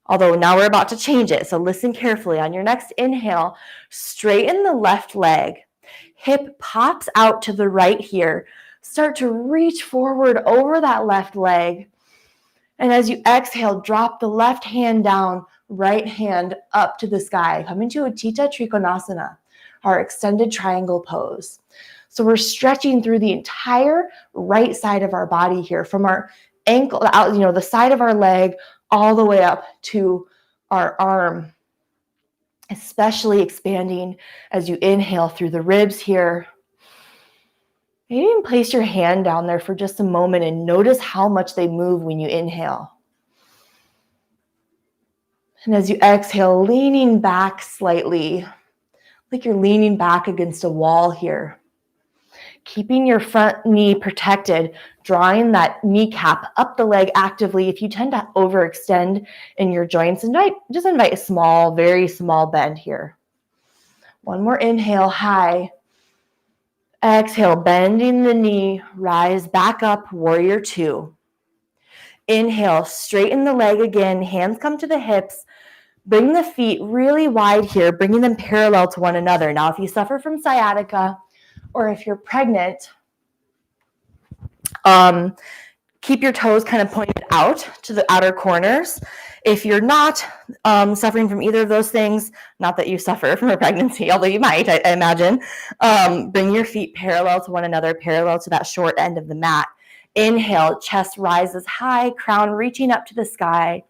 Although now we're about to change it. So listen carefully. On your next inhale, straighten the left leg. Hip pops out to the right here. Start to reach forward over that left leg. And as you exhale, drop the left hand down, right hand up to the sky. Come into Utthita Trikonasana, our extended triangle pose. So we're stretching through the entire right side of our body here, from our ankle out, the side of our leg, all the way up to our arm. Especially expanding as you inhale through the ribs here. Maybe even place your hand down there for just a moment and notice how much they move when you inhale. And as you exhale, leaning back slightly, like you're leaning back against a wall here. Keeping your front knee protected, drawing that kneecap up the leg actively. If you tend to overextend in your joints, invite a small, very small bend here. One more inhale, high. Exhale, bending the knee, rise back up, warrior two. Inhale, straighten the leg again, hands come to the hips. Bring the feet really wide here, bringing them parallel to one another. Now, if you suffer from sciatica or if you're pregnant, keep your toes kind of pointed out to the outer corners. If you're not suffering from either of those things, not that you suffer from a pregnancy, although you might, I imagine, bring your feet parallel to one another, parallel to that short end of the mat. Inhale, chest rises high, crown reaching up to the sky.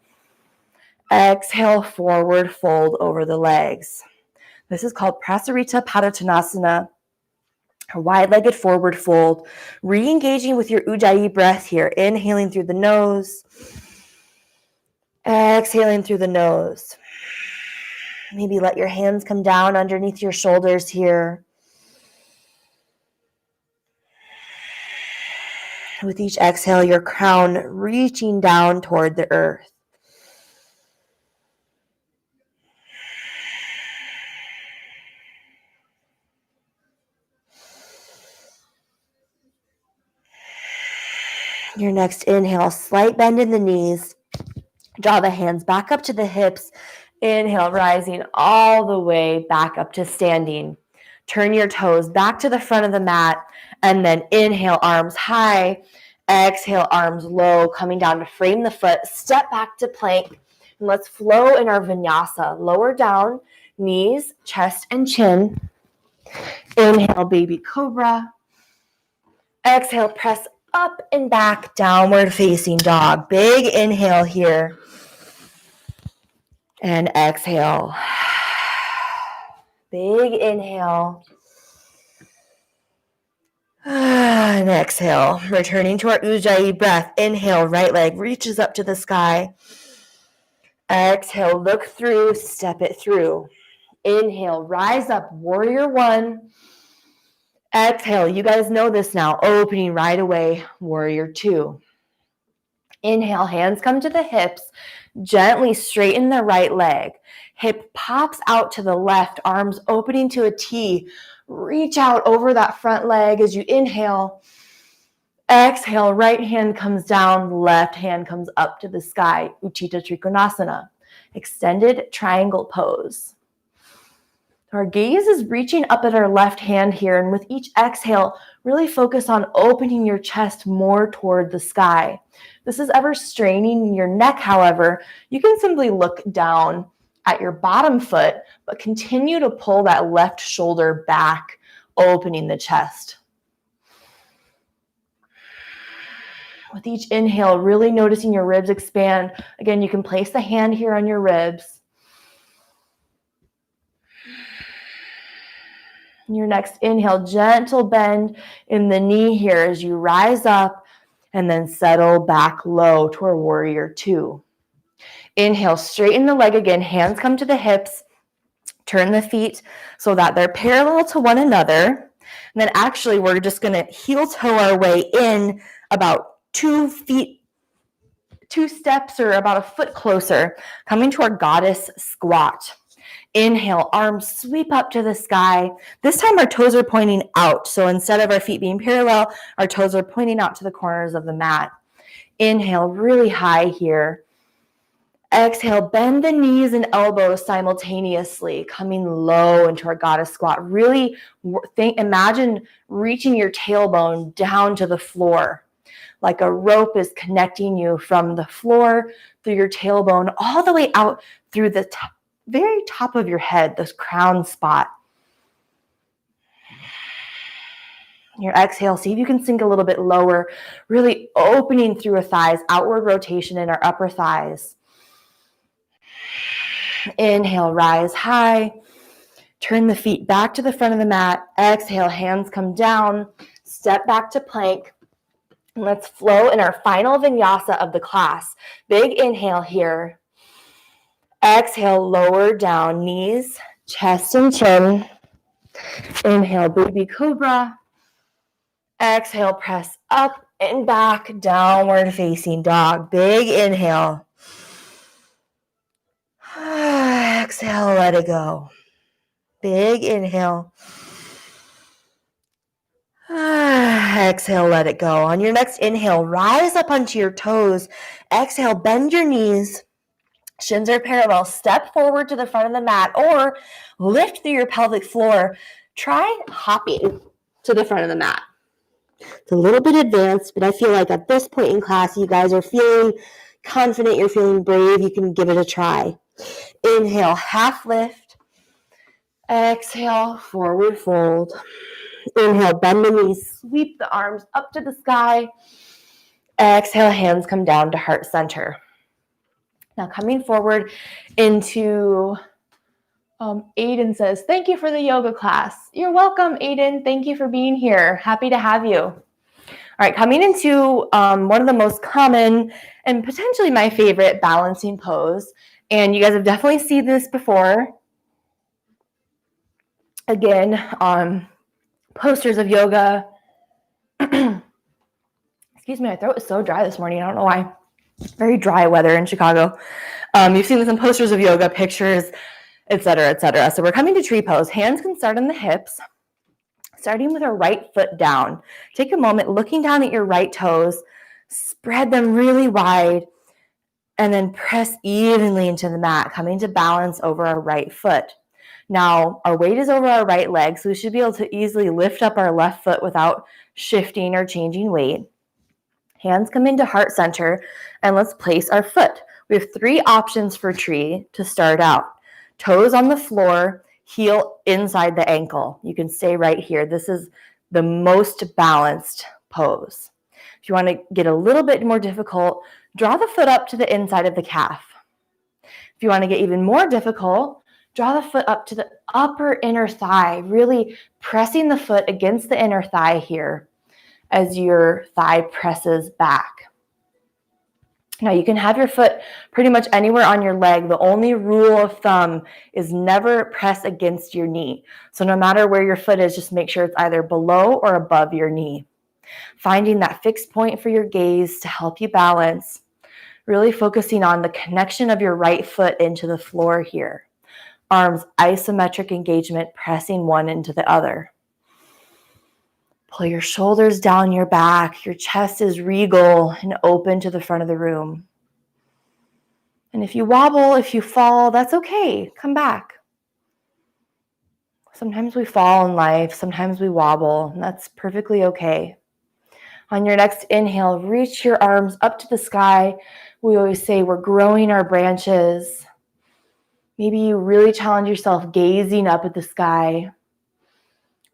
Exhale, forward fold over the legs. This is called Prasarita Padottanasana, a wide-legged forward fold. Re-engaging with your Ujjayi breath here. Inhaling through the nose. Exhaling through the nose. Maybe let your hands come down underneath your shoulders here. With each exhale, your crown reaching down toward the earth. Your next inhale, slight bend in the knees. Draw the hands back up to the hips. Inhale, rising all the way back up to standing. Turn your toes back to the front of the mat, and then inhale, arms high. Exhale, arms low, coming down to frame the foot. Step back to plank, and let's flow in our vinyasa. Lower down, knees, chest, and chin. Inhale, baby cobra. Exhale, press up and back, downward facing dog. Big inhale here. And exhale. Big inhale. And exhale. Returning to our Ujjayi breath. Inhale, right leg reaches up to the sky. Exhale, look through, step it through. Inhale, rise up, warrior one. Exhale, you guys know this now, opening right away, warrior two. Inhale, hands come to the hips, gently straighten the right leg. Hip pops out to the left, arms opening to a T. Reach out over that front leg as you inhale. Exhale, right hand comes down, left hand comes up to the sky, Utthita Trikonasana, extended triangle pose. Our gaze is reaching up at our left hand here, and with each exhale, really focus on opening your chest more toward the sky. This is ever straining your neck, however, you can simply look down at your bottom foot, but continue to pull that left shoulder back, opening the chest. With each inhale, really noticing your ribs expand. Again, you can place the hand here on your ribs. Your next inhale, gentle bend in the knee here as you rise up and then settle back low to our warrior two. Inhale, straighten the leg again, hands come to the hips, turn the feet so that they're parallel to one another. And then actually we're just gonna heel toe our way in about 2 steps or about a foot closer, coming to our goddess squat. Inhale, arms sweep up to the sky. This time our toes are pointing out. So instead of our feet being parallel, our toes are pointing out to the corners of the mat. Inhale, really high here. Exhale, bend the knees and elbows simultaneously, coming low into our goddess squat. Really imagine reaching your tailbone down to the floor, like a rope is connecting you from the floor through your tailbone all the way out through the very top of your head, this crown spot. Your exhale, see if you can sink a little bit lower, really opening through our thighs, outward rotation in our upper thighs. Inhale, rise high. Turn the feet back to the front of the mat. Exhale, hands come down. Step back to plank. And let's flow in our final vinyasa of the class. Big inhale here. Exhale, lower down, knees, chest and chin. Inhale, baby cobra. Exhale, press up and back, downward facing dog. Big inhale. Exhale, let it go. Big inhale. Exhale, let it go. On your next inhale, rise up onto your toes. Exhale, bend your knees. Shins are parallel. Step forward to the front of the mat or lift through your pelvic floor. Try hopping to the front of the mat. It's a little bit advanced, but I feel like at this point in class, you guys are feeling confident, you're feeling brave, you can give it a try. Inhale, half lift. Exhale, forward fold. Inhale, bend the knees, sweep the arms up to the sky. Exhale, hands come down to heart center. Now coming forward into Aiden says, thank you for the yoga class. You're welcome, Aiden. Thank you for being here. Happy to have you. All right, coming into one of the most common and potentially my favorite balancing pose. And you guys have definitely seen this before. Again, posters of yoga. Excuse me, my throat is so dry this morning. I don't know why. Very dry weather in Chicago. You've seen this in posters of yoga, pictures, etc., etc. So we're coming to tree pose. Hands can start on the hips, starting with our right foot down. Take a moment, looking down at your right toes, spread them really wide, and then press evenly into the mat, coming to balance over our right foot. Now, our weight is over our right leg, so we should be able to easily lift up our left foot without shifting or changing weight. Hands come into heart center, and let's place our foot. We have 3 options for tree to start out. Toes on the floor, heel inside the ankle. You can stay right here. This is the most balanced pose. If you want to get a little bit more difficult, draw the foot up to the inside of the calf. If you want to get even more difficult, draw the foot up to the upper inner thigh, really pressing the foot against the inner thigh here as your thigh presses back. Now you can have your foot pretty much anywhere on your leg. The only rule of thumb is never press against your knee. So no matter where your foot is, just make sure it's either below or above your knee. Finding that fixed point for your gaze to help you balance, really focusing on the connection of your right foot into the floor here. Arms isometric engagement, pressing one into the other. Pull your shoulders down your back. Your chest is regal and open to the front of the room. And if you wobble, if you fall, that's okay. Come back. Sometimes we fall in life. Sometimes we wobble, and that's perfectly okay. On your next inhale, reach your arms up to the sky. We always say we're growing our branches. Maybe you really challenge yourself gazing up at the sky.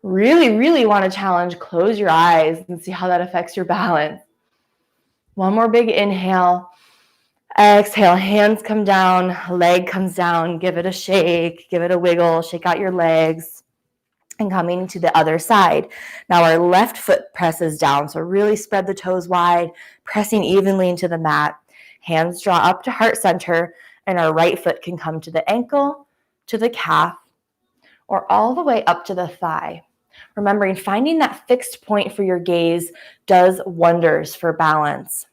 Really, really want to challenge, close your eyes and see how that affects your balance. One more big inhale. Exhale, hands come down, leg comes down. Give it a shake, give it a wiggle, shake out your legs. And coming to the other side. Now our left foot presses down, so really spread the toes wide, pressing evenly into the mat. Hands draw up to heart center, and our right foot can come to the ankle, to the calf, or all the way up to the thigh. Remembering finding that fixed point for your gaze does wonders for balance.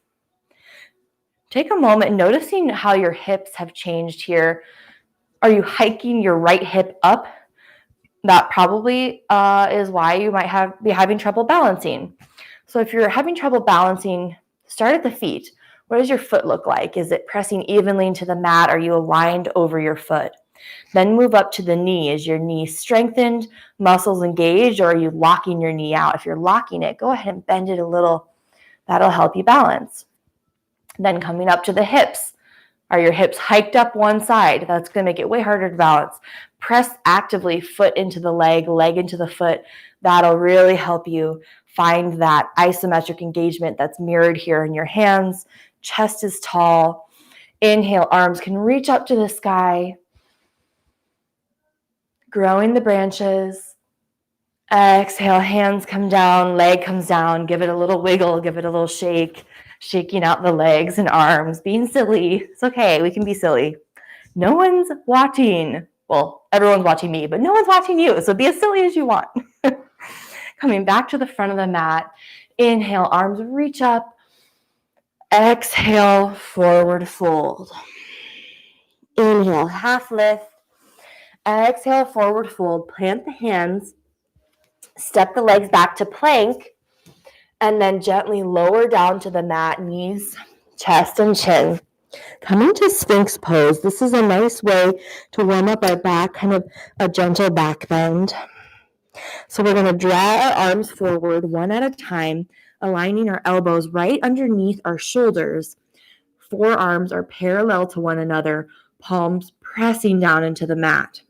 Take a moment noticing how your hips have changed here. Are you hiking your right hip up? That probably is why you might be having trouble balancing. So if you're having trouble balancing, start at the feet. What does your foot look like? Is it pressing evenly into the mat? Are you aligned over your foot? Then move up to the knee. Is your knee strengthened, muscles engaged, or are you locking your knee out? If you're locking it, go ahead and bend it a little. That'll help you balance. Then coming up to the hips. Are your hips hiked up one side? That's going to make it way harder to balance. Press actively, foot into the leg into the foot. That'll really help you find that isometric engagement that's mirrored here in your hands. Chest is tall. Inhale, arms can reach up to the sky. Growing the branches. Exhale, hands come down, leg comes down. Give it a little wiggle, give it a little shake. Shaking out the legs and arms, being silly. It's okay, we can be silly. No one's watching. Well, everyone's watching me, but no one's watching you, so be as silly as you want. Coming back to the front of the mat. Inhale, arms reach up. Exhale, forward fold. Inhale, half lift. Exhale, forward fold. Plant the hands. Step the legs back to plank. And then gently lower down to the mat, knees, chest, and chin. Coming to Sphinx pose. This is a nice way to warm up our back, kind of a gentle back bend. So we're going to draw our arms forward one at a time, aligning our elbows right underneath our shoulders. Forearms are parallel to one another, palms pressing down into the mat.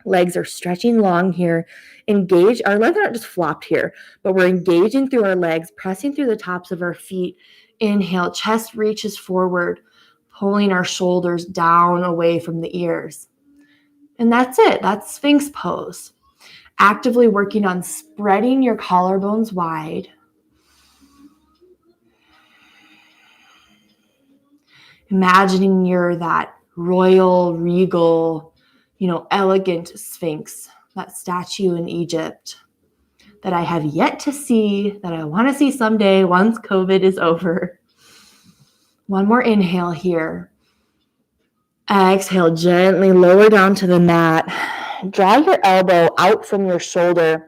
Legs are stretching long here. Engage. Our legs aren't just flopped here, but we're engaging through our legs, pressing through the tops of our feet. Inhale, chest reaches forward, pulling our shoulders down away from the ears. And that's it. That's Sphinx pose. Actively working on spreading your collarbones wide. Imagining you're that royal, regal, elegant Sphinx, that statue in Egypt that I have yet to see, that I want to see someday once COVID is over. One more inhale here. Exhale, gently lower down to the mat. Draw your elbow out from your shoulder,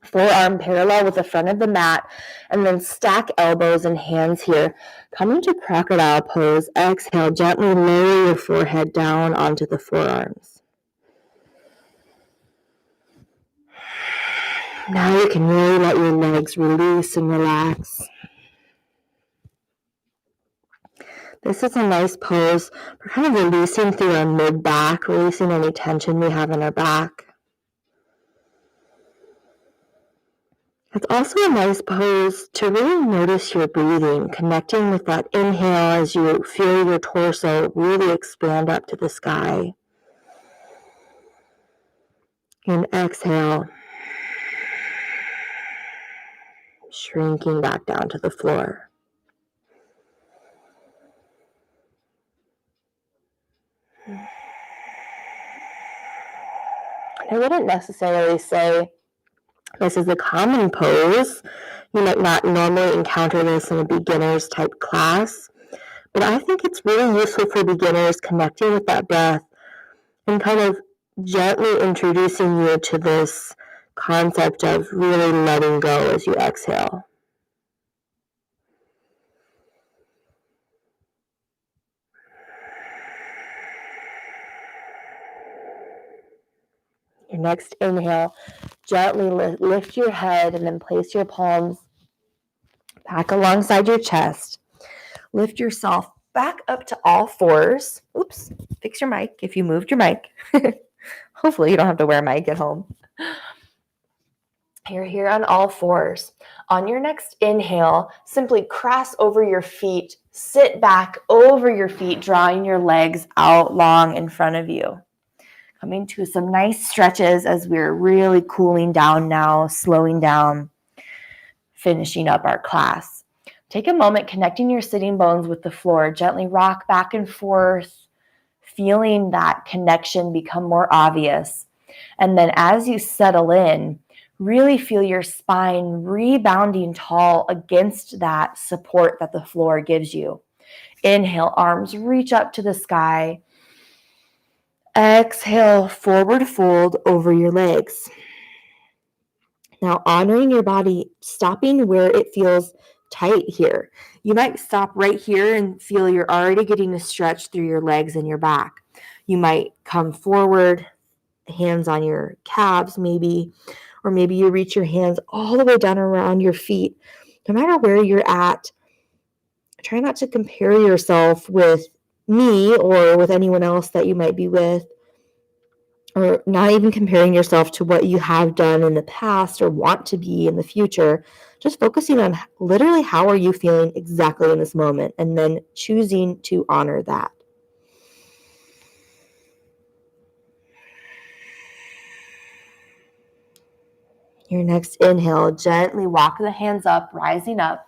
forearm parallel with the front of the mat, and then stack elbows and hands here. Coming to crocodile pose. Exhale, gently lower your forehead down onto the forearms. Now you can really let your legs release and relax. This is a nice pose. We're kind of releasing through our mid-back, releasing any tension we have in our back. It's also a nice pose to really notice your breathing, connecting with that inhale as you feel your torso really expand up to the sky. And exhale, shrinking back down to the floor. I wouldn't necessarily say this is a common pose. You might not normally encounter this in a beginner's type class, but I think it's really useful for beginners connecting with that breath and kind of gently introducing you to this concept of really letting go as you exhale. Your next inhale, gently lift your head and then place your palms back alongside your chest. Lift yourself back up to all fours. Oops, fix your mic if you moved your mic. Hopefully you don't have to wear a mic at home. You're here on all fours. On your next inhale, simply cross over your feet, sit back over your feet, drawing your legs out long in front of you. Coming to some nice stretches as we're really cooling down now, slowing down, finishing up our class. Take a moment connecting your sitting bones with the floor. Gently rock back and forth, feeling that connection become more obvious. And then as you settle in, really feel your spine rebounding tall against that support that the floor gives you. Inhale, arms reach up to the sky. Exhale, forward fold over your legs. Now, honoring your body, stopping where it feels tight here. You might stop right here and feel you're already getting a stretch through your legs and your back. You might come forward, hands on your calves maybe, or maybe you reach your hands all the way down around your feet. No matter where you're at, try not to compare yourself with me or with anyone else that you might be with, or not even comparing yourself to what you have done in the past or want to be in the future. Just focusing on literally how are you feeling exactly in this moment, and then choosing to honor that. Your next inhale, gently walk the hands up, rising up.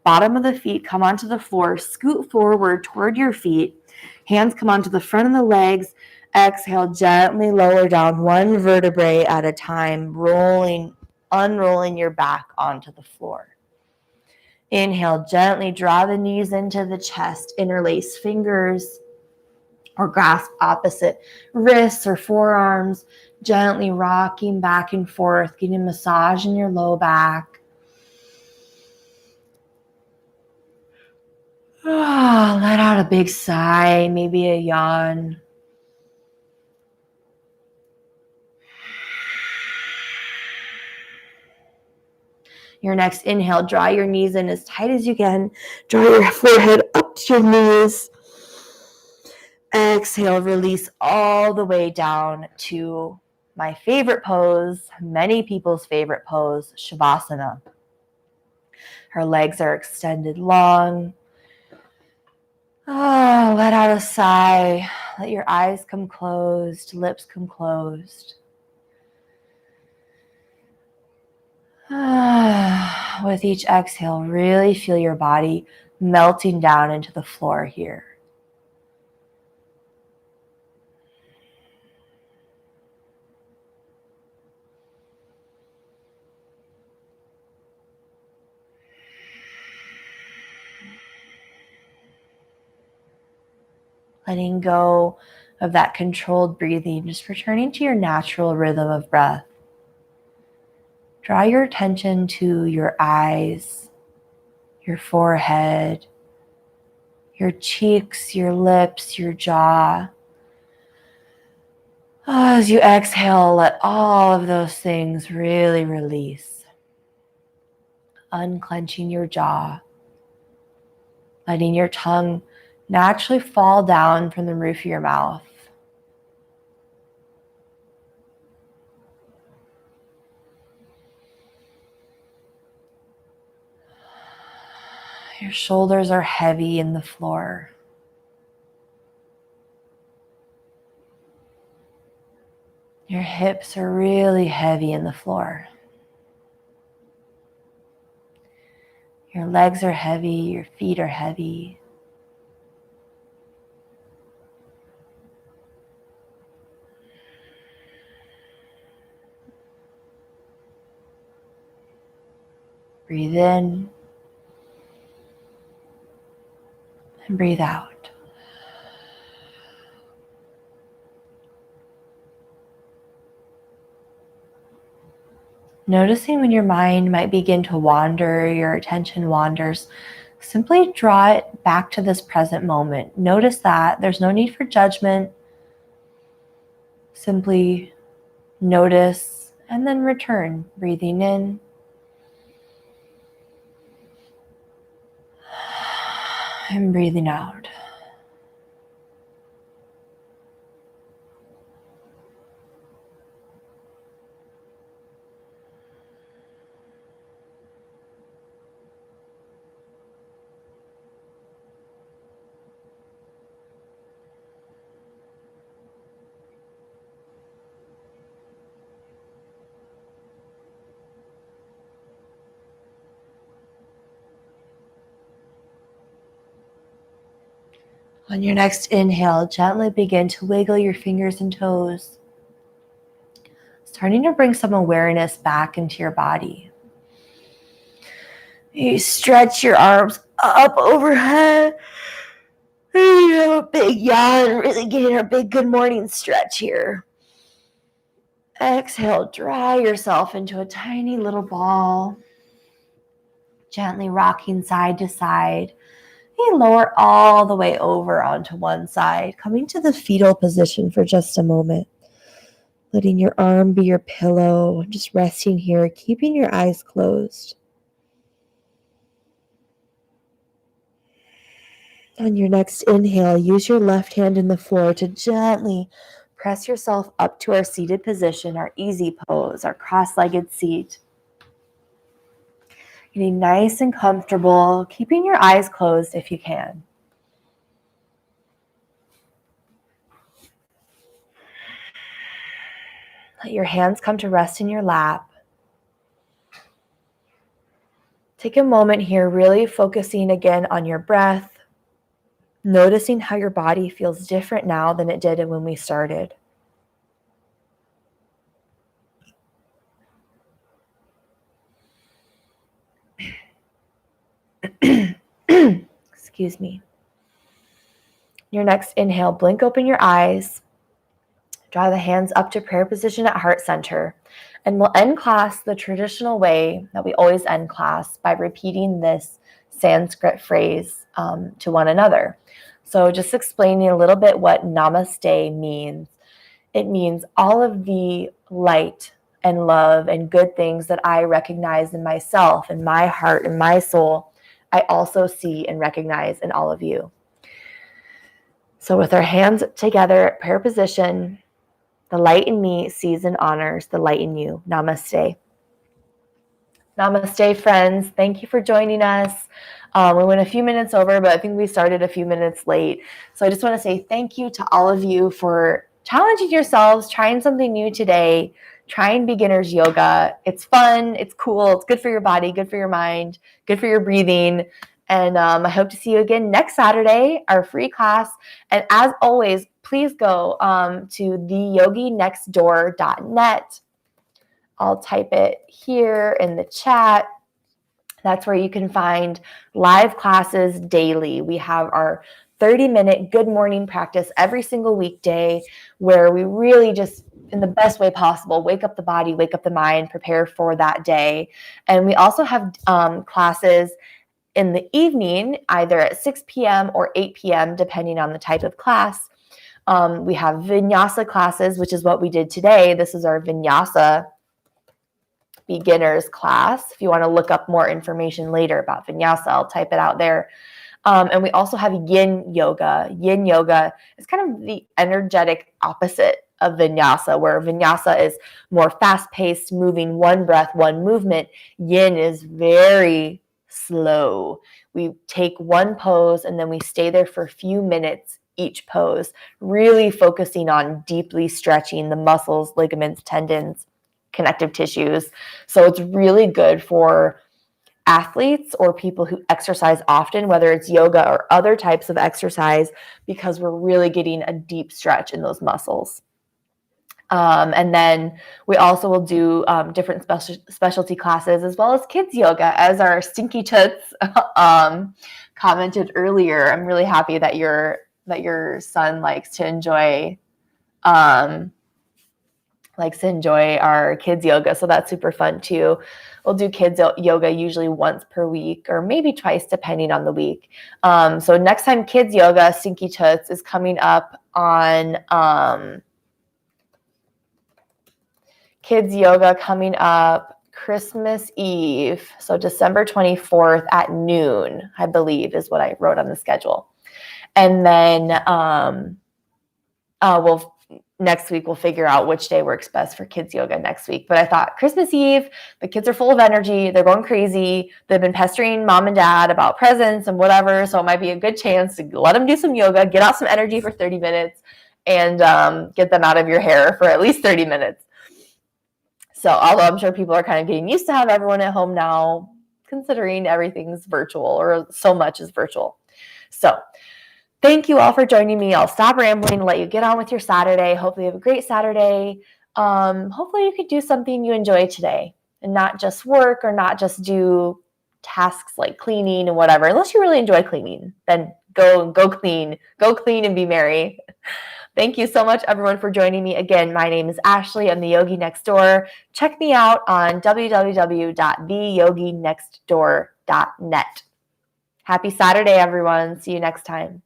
Bottom of the feet come onto the floor. Scoot forward toward your feet. Hands come onto the front of the legs. Exhale, gently lower down one vertebrae at a time, unrolling your back onto the floor. Inhale, gently draw the knees into the chest, interlace fingers, or grasp opposite wrists or forearms, gently rocking back and forth, getting a massage in your low back. Let out a big sigh, maybe a yawn. Your next inhale, draw your knees in as tight as you can. Draw your forehead up to your knees. Exhale, release all the way down to my favorite pose, many people's favorite pose, Shavasana. Her legs are extended long. Let out a sigh. Let your eyes come closed, lips come closed. With each exhale, really feel your body melting down into the floor here. Letting go of that controlled breathing, just returning to your natural rhythm of breath. Draw your attention to your eyes, your forehead, your cheeks, your lips, your jaw. As you exhale, let all of those things really release. Unclenching your jaw, letting your tongue naturally fall down from the roof of your mouth. Your shoulders are heavy in the floor. Your hips are really heavy in the floor. Your legs are heavy, your feet are heavy. Breathe in and breathe out. Noticing when your mind might begin to wander, your attention wanders, simply draw it back to this present moment. Notice that. There's no need for judgment. Simply notice and then return, breathing in and breathing out. On your next inhale, gently begin to wiggle your fingers and toes, starting to bring some awareness back into your body. You stretch your arms up overhead. You have a big yawn, really getting our big good morning stretch here. Exhale, dry yourself into a tiny little ball, gently rocking side to side. You lower all the way over onto one side, coming to the fetal position for just a moment. Letting your arm be your pillow, just resting here, keeping your eyes closed. On your next inhale, use your left hand in the floor to gently press yourself up to our seated position, our easy pose, our cross-legged seat. Getting nice and comfortable, keeping your eyes closed if you can. Let your hands come to rest in your lap. Take a moment here, really focusing again on your breath, noticing how your body feels different now than it did when we started. Excuse me. Your next inhale, blink open your eyes. Draw the hands up to prayer position at heart center. And we'll end class the traditional way that we always end class by repeating this Sanskrit phrase to one another. So just explaining a little bit what namaste means. It means all of the light and love and good things that I recognize in myself, in my heart, in my soul, I also see and recognize in all of you. So with our hands together, prayer position, the light in me sees and honors the light in you. Namaste. Namaste, friends. Thank you for joining us. We went a few minutes over, but I think we started a few minutes late. So I just want to say thank you to all of you for challenging yourselves, trying something new today, trying beginner's yoga. It's fun. It's cool. It's good for your body, good for your mind, good for your breathing. And I hope to see you again next Saturday, our free class. And as always, please go to theyoginextdoor.net. I'll type it here in the chat. That's where you can find live classes daily. We have our 30-minute good morning practice every single weekday where we really just, in the best way possible, wake up the body, wake up the mind, prepare for that day. And we also have classes in the evening, either at 6 p.m. or 8 p.m., depending on the type of class. We have vinyasa classes, which is what we did today. This is our vinyasa beginners class. If you want to look up more information later about vinyasa, I'll type it out there. And we also have yin yoga. Yin yoga is kind of the energetic opposite of vinyasa, where vinyasa is more fast-paced, moving, one breath, one movement. Yin is very slow. We take one pose and then we stay there for a few minutes each pose, really focusing on deeply stretching the muscles, ligaments, tendons, connective tissues. So it's really good for athletes or people who exercise often, whether it's yoga or other types of exercise, because we're really getting a deep stretch in those muscles. And then we also will do different specialty classes as well as kids yoga, as our Stinky Toots commented earlier. I'm really happy that your son likes to enjoy our kids yoga. So that's super fun too. We'll do kids yoga usually once per week or maybe twice depending on the week. So next time kids yoga, Stinky Toots, is coming up on kids yoga coming up Christmas Eve. So December 24th at noon, I believe is what I wrote on the schedule. And then next week we'll figure out which day works best for kids yoga next week. But I thought Christmas Eve, the kids are full of energy. They're going crazy. They've been pestering mom and dad about presents and whatever. So it might be a good chance to let them do some yoga, get out some energy for 30 minutes and get them out of your hair for at least 30 minutes. So although I'm sure people are kind of getting used to have everyone at home now, considering everything's virtual or so much is virtual. So thank you all for joining me. I'll stop rambling and let you get on with your Saturday. Hopefully you have a great Saturday. Hopefully you could do something you enjoy today and not just work or not just do tasks like cleaning and whatever. Unless you really enjoy cleaning, then go clean and be merry. Thank you so much, everyone, for joining me. Again, my name is Ashley. I'm the Yogi Next Door. Check me out on www.theyoginextdoor.net. Happy Saturday, everyone. See you next time.